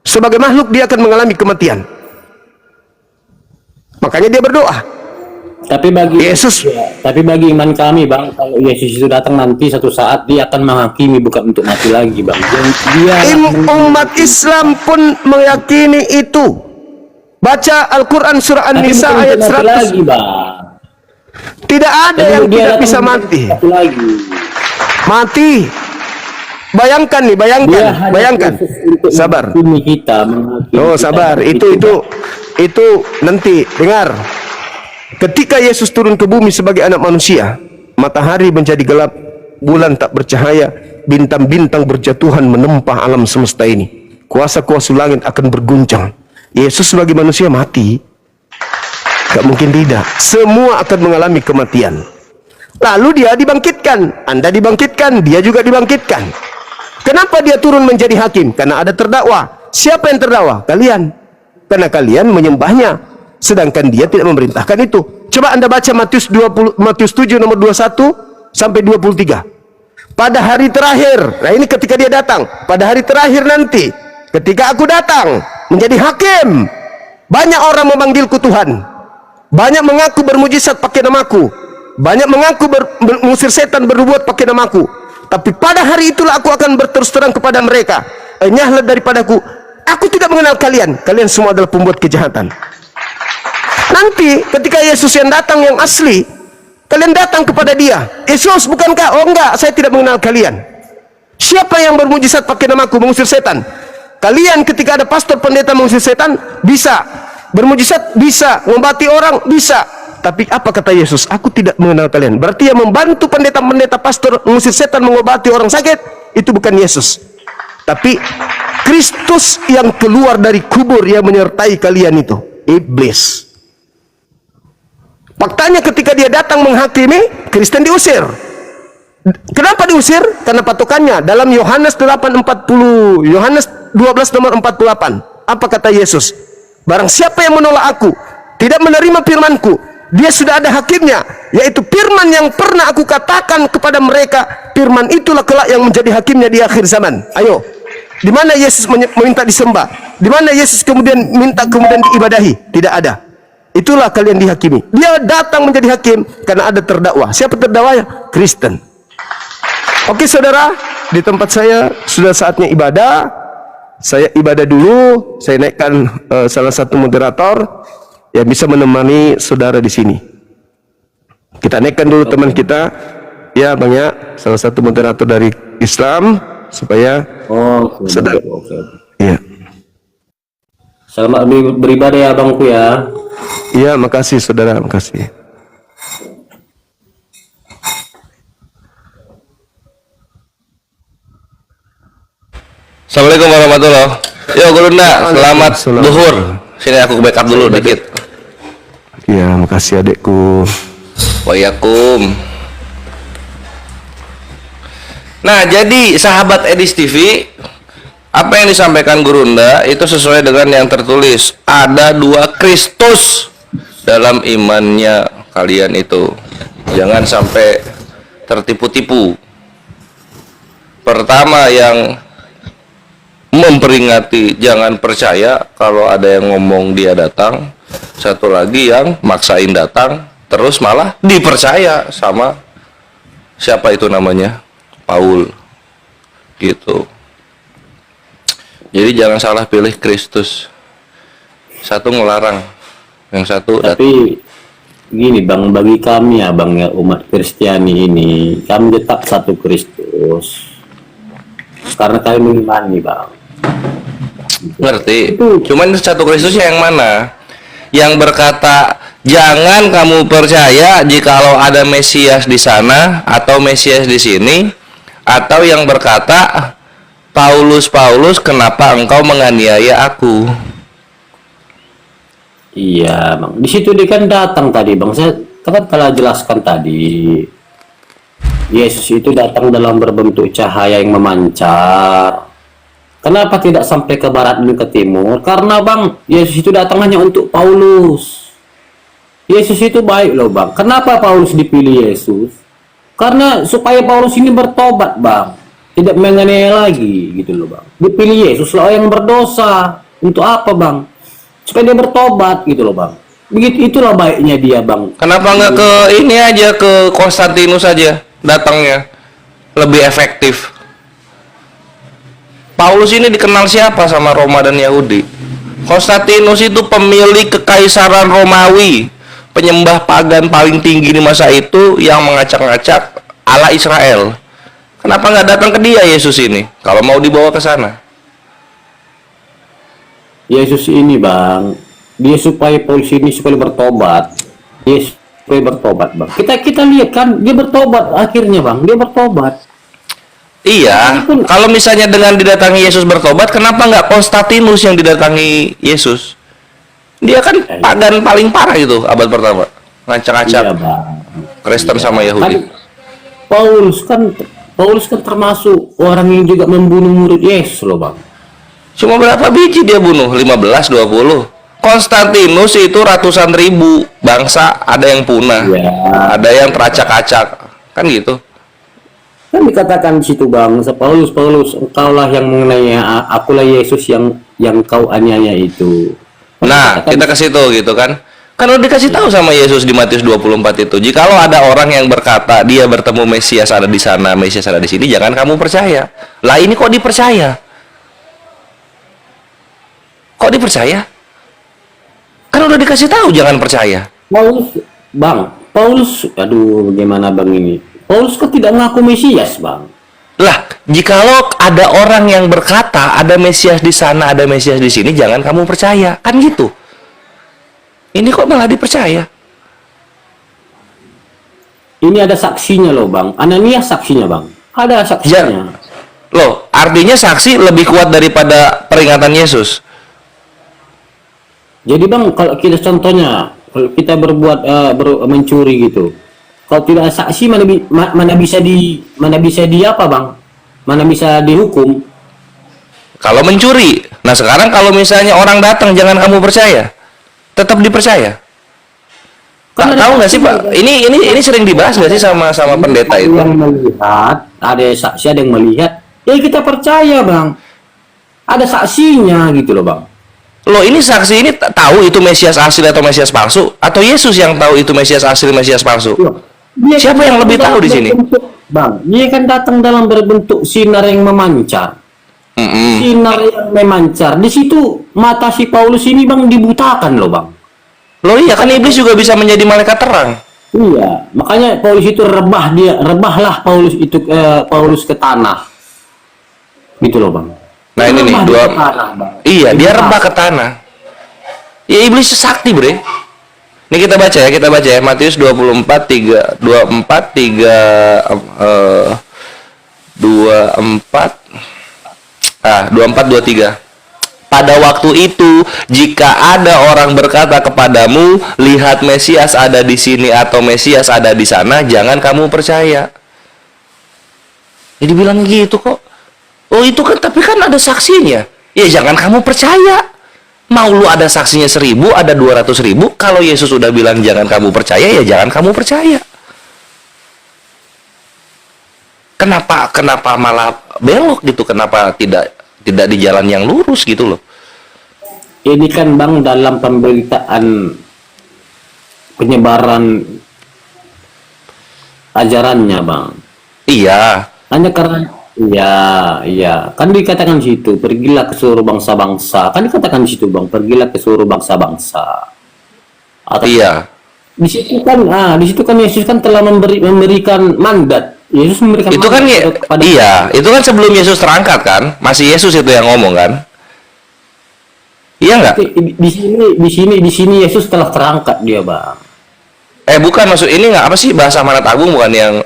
Sebagai makhluk dia akan mengalami kematian. Makanya dia berdoa. Tapi bagi Yesus, tapi bagi iman kami, Bang, kalau Yesus itu datang nanti satu saat dia akan menghakimi, bukan untuk mati lagi, Bang. Umat Islam pun meyakini itu. Baca Al-Quran surah An-Nisa ayat 100. Lagi, Bang. Tidak ada yang tidak bisa mati. Mati. Bayangkan nih, bayangkan. Sabar. Oh, sabar. Itu nanti dengar. Ketika Yesus turun ke bumi sebagai anak manusia, matahari menjadi gelap, bulan tak bercahaya, bintang-bintang berjatuhan menempah alam semesta ini. Kuasa-kuasa langit akan berguncang. Yesus sebagai manusia mati? Gak mungkin tidak. Semua akan mengalami kematian. Lalu dia dibangkitkan. Anda dibangkitkan, dia juga dibangkitkan. Kenapa dia turun menjadi hakim? Karena ada terdakwa. Siapa yang terdakwa? Kalian. Karena kalian menyembahnya. Sedangkan dia tidak memerintahkan itu. Coba Anda baca Matius 7 nomor 21 sampai 23. Pada hari terakhir, nah ini ketika dia datang, pada hari terakhir nanti, ketika aku datang menjadi hakim, banyak orang memanggilku Tuhan, banyak mengaku bermujizat pakai namaku, banyak mengaku mengusir setan bernubuat pakai namaku. Tapi pada hari itulah aku akan berterus terang kepada mereka, enyahlah daripadaku, aku tidak mengenal kalian, kalian semua adalah pembuat kejahatan. Nanti ketika Yesus yang datang yang asli, kalian datang kepada dia. Yesus bukankah? Oh enggak, saya tidak mengenal kalian. Siapa yang bermujizat pakai namaku mengusir setan? Kalian ketika ada pastor pendeta mengusir setan, bisa. Bermujizat, bisa. Mengobati orang, bisa. Tapi apa kata Yesus? Aku tidak mengenal kalian. Berarti yang membantu pendeta-pendeta pastor mengusir setan, mengobati orang sakit, itu bukan Yesus. Tapi Kristus yang keluar dari kubur yang menyertai kalian itu. Iblis. Faktanya ketika dia datang menghakimi, Kristen diusir. Kenapa diusir? Karena patokannya dalam Yohanes 8:40, Yohanes 12 nomor 48. Apa kata Yesus? Barang siapa yang menolak aku, tidak menerima firmanku, dia sudah ada hakimnya, yaitu firman yang pernah aku katakan kepada mereka. Firman itulah kelak yang menjadi hakimnya di akhir zaman. Ayo, di mana Yesus meminta disembah? Di mana Yesus kemudian minta kemudian diibadahi? Tidak ada. Itulah kalian dihakimi. Dia datang menjadi hakim karena ada terdakwa. Siapa terdakwanya? Kristen. Oke saudara, di tempat saya sudah saatnya ibadah. Saya ibadah dulu. Saya naikkan salah satu moderator yang bisa menemani saudara di sini. Kita naikkan dulu teman kita, ya bang ya, salah satu moderator dari Islam supaya saudara. Iya. Selamat beribadah ya bangku ya. Iya, makasih saudara, makasih. Assalamualaikum warahmatullahi wabarakatuh. Yo Gurunda, selamat duhur. Sini aku backup dulu dikit. Iya, makasih adekku. Waalaikumsalam. Nah, jadi sahabat Edis TV, apa yang disampaikan Gurunda itu sesuai dengan yang tertulis. Ada dua Kristus dalam imannya kalian itu. Jangan sampai tertipu-tipu. Pertama yang memperingati jangan percaya kalau ada yang ngomong dia datang. Satu lagi yang maksain datang terus malah dipercaya sama siapa itu namanya, Paul gitu. Jadi jangan salah pilih Kristus. Satu ngelarang, yang satu Tapi gini bang, bagi kami ya bang ya, umat Kristiani ini, kami tetap satu Kristus karena kami mengimani bang. ngerti. Cuman satu Kristusnya yang mana? Yang berkata jangan kamu percaya jikalau ada Mesias di sana atau Mesias di sini, atau yang berkata Paulus kenapa engkau menganiaya aku? Iya bang, di situ dia kan datang tadi bang, saya kan telah jelaskan tadi. Yesus itu datang dalam berbentuk cahaya yang memancar. Kenapa tidak sampai ke barat dan ke timur? Karena bang, Yesus itu datang hanya untuk Paulus. Yesus itu baik loh bang. Kenapa Paulus dipilih Yesus? Karena supaya Paulus ini bertobat bang, tidak menganiaya lagi gitu loh bang. Dipilih Yesus loh yang berdosa. Untuk apa bang? Supaya dia bertobat gitu loh bang. Begitu, itulah baiknya dia bang. Kenapa nggak ke ini aja, ke Konstantinus aja datangnya, lebih efektif. Paulus ini dikenal siapa sama Roma dan Yahudi? Konstantinus itu pemilik kekaisaran Romawi, penyembah pagan paling tinggi di masa itu yang mengacak-ngacak Allah Israel. Kenapa nggak datang ke dia Yesus ini kalau mau dibawa ke sana? Yesus ini bang, dia supaya Paulus ini supaya bertobat. Yesus supaya bertobat bang. Kita lihat kan dia bertobat akhirnya bang, dia bertobat. Iya, kalau misalnya dengan didatangi Yesus bertobat, kenapa nggak Konstantinus yang didatangi Yesus? Dia kan pagan paling parah itu abad pertama, ngacak-ngacak Iya bang. Kristen sama Yahudi. Kan Paulus kan termasuk orang yang juga membunuh murid Yesus loh bang. Cuma berapa biji dia bunuh? 15, 20. Konstantinus itu ratusan ribu bangsa, ada yang punah, Ya. ada yang teracak-acak, kan gitu. Kan dikatakan di situ bang, Paulus, engkaulah yang menganiaya, akulah Yesus yang kau aniaya itu. Nah, kita ke situ gitu kan. Kan udah dikasih tahu sama Yesus di Matius 24 itu, jikalau ada orang yang berkata dia bertemu Mesias ada di sana, Mesias ada di sini, jangan kamu percaya. Lah ini kok dipercaya? Kok dipercaya? Kan udah dikasih tahu jangan percaya. Paulus, aduh bagaimana bang ini? Paulus kok tidak ngaku Mesias bang? Lah, jikalau ada orang yang berkata ada Mesias di sana, ada Mesias di sini, jangan kamu percaya. Kan gitu. Ini kok malah dipercaya? Ini ada saksinya loh Bang. Ananias saksinya Bang. Ada saksinya. Loh, artinya saksi lebih kuat daripada peringatan Yesus. Jadi Bang, kalau kita contohnya, kalau kita berbuat mencuri gitu, kalau tidak ada saksi mana bisa di apa Bang? Mana bisa dihukum? Kalau mencuri. Nah, sekarang kalau misalnya orang datang jangan kamu percaya. Tetap dipercaya. Kan Tahu nggak sih Pak? Ini sering dibahas nggak sih sama pendeta itu? Yang melihat, ada saksi, ada yang melihat, ya kita percaya Bang. Ada saksinya gitu loh Bang. Loh, ini saksi ini tahu itu Mesias asli atau Mesias palsu? Atau Yesus yang tahu itu Mesias asli, Mesias palsu? Siapa yang lebih tahu di sini? Bang, dia kan datang dalam berbentuk sinar yang memancar. Sinar yang memancar. Di situ mata si Paulus ini Bang dibutakan loh Bang. Loh iya, kan iblis juga bisa menjadi malaikat terang. Iya, makanya Paulus itu rebahlah Paulus ke tanah. Gitu loh Bang. Nah ini nih, iya dia rebah ke tanah. Ya iblis sakti bre. Ini kita baca ya Matius 24 3 24 23. Pada waktu itu, jika ada orang berkata kepadamu, lihat Mesias ada di sini atau Mesias ada di sana, jangan kamu percaya. Jadi bilang gitu kok. Oh itu kan, tapi kan ada saksinya. Ya jangan kamu percaya. Mau lu ada saksinya 1000, ada 200.000. Kalau Yesus sudah bilang jangan kamu percaya, ya jangan kamu percaya. Kenapa malah belok gitu? Kenapa tidak di jalan yang lurus gitu loh? Ini kan Bang dalam pemberitaan penyebaran ajarannya Bang. Iya. Hanya karena iya, kan dikatakan di situ, pergilah ke seluruh bangsa-bangsa. Kan dikatakan di situ Bang, pergilah ke seluruh bangsa-bangsa. Atau Iya. Di situ kan Yesus kan telah memberikan mandat. Yesus memberikan Itu kan mandat kepada iya, itu kan sebelum Yesus terangkat kan? Masih Yesus itu yang ngomong kan? Iya nggak? Di sini Yesus telah terangkat dia Bang. Bukan, maksud ini nggak apa sih, bahasa Amanat Agung bukan yang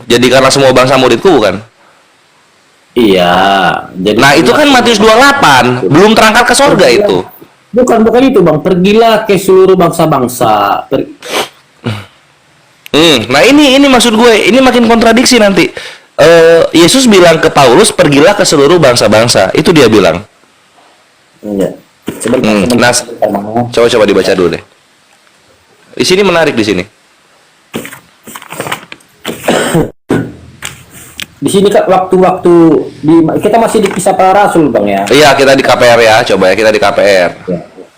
jadikanlah semua bangsa muridku, bukan? Iya, jadi Nah, itu kan Matius 28, belum terangkat ke sorga itu. Bukan itu Bang, pergilah ke seluruh bangsa-bangsa. Nah, ini maksud gue, ini makin kontradiksi nanti. Yesus bilang ke Paulus, pergilah ke seluruh bangsa-bangsa. Itu dia bilang. Iya. Nah, coba dibaca dulu deh. Di sini menarik di sini. Di sini kan waktu-waktu kita masih di Kisah Para Rasul Bang ya. Iya, kita di KPR ya, coba ya, kita di KPR.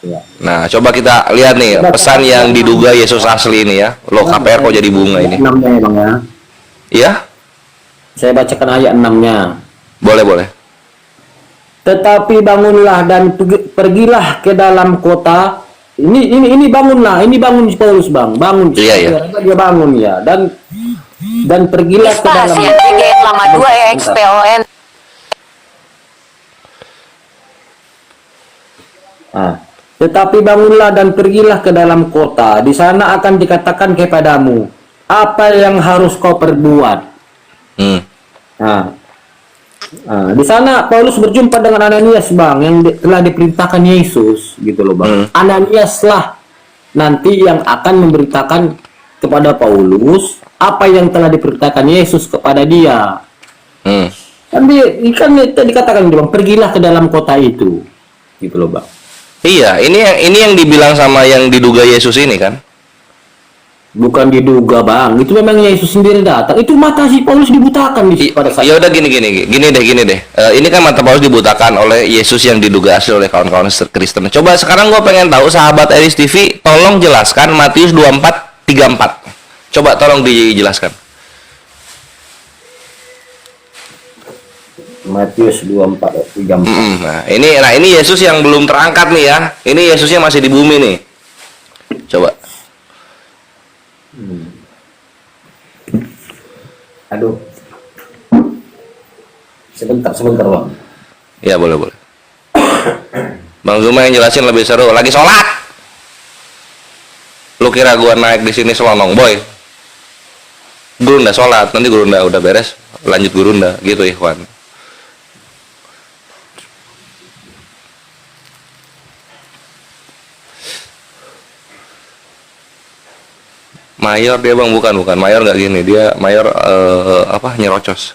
Ya. Nah, coba kita lihat nih pesan yang diduga Yesus asli ini ya. Loh, KPR kok jadi bunga ini? 6-nya ya Bang ya. Iya? Saya bacakan ayat 6-nya. Boleh. Tetapi bangunlah dan pergilah ke dalam kota. Ini bangunlah, ini bangun Paulus Bang, bangun. Iya. Dia bangun ya, dan pergilah ke dalam. Hasian GGN lama 2 EXPON. Tetapi bangunlah dan pergilah ke dalam kota. Di sana akan dikatakan kepadamu apa yang harus kau perbuat. Di sana Paulus berjumpa dengan Ananias Bang, yang telah diperintahkan Yesus gitu loh Bang. Ananias lah nanti yang akan memberitakan kepada Paulus apa yang telah diperintahkan Yesus kepada dia. Kan dikatakan Bang, pergilah ke dalam kota itu gitu loh Bang. Iya, ini yang dibilang sama yang diduga Yesus ini kan? Bukan diduga Bang, itu memang Yesus sendiri datang. Itu mata si Paulus dibutakan pada saat. Ya udah gini deh. Ini kan mata Paulus dibutakan oleh Yesus yang diduga asli oleh kawan-kawan Kristen. Coba sekarang gue pengen tahu sahabat Eris TV, tolong jelaskan Matius 24:34. Coba tolong dijelaskan. Matius 24:34. Nah ini Yesus yang belum terangkat nih ya. Ini Yesusnya masih di bumi nih. Coba. Aduh. Sebentar bang. Ya boleh. Bang Zuma yang jelasin lebih seru. Lagi sholat. Lu kira gua naik di sini selonong boy? Gurunda sholat, nanti gurunda udah beres, lanjut gurunda gitu ikhwan. Mayor dia bang, bukan mayor nggak gini, dia mayor nyerocos.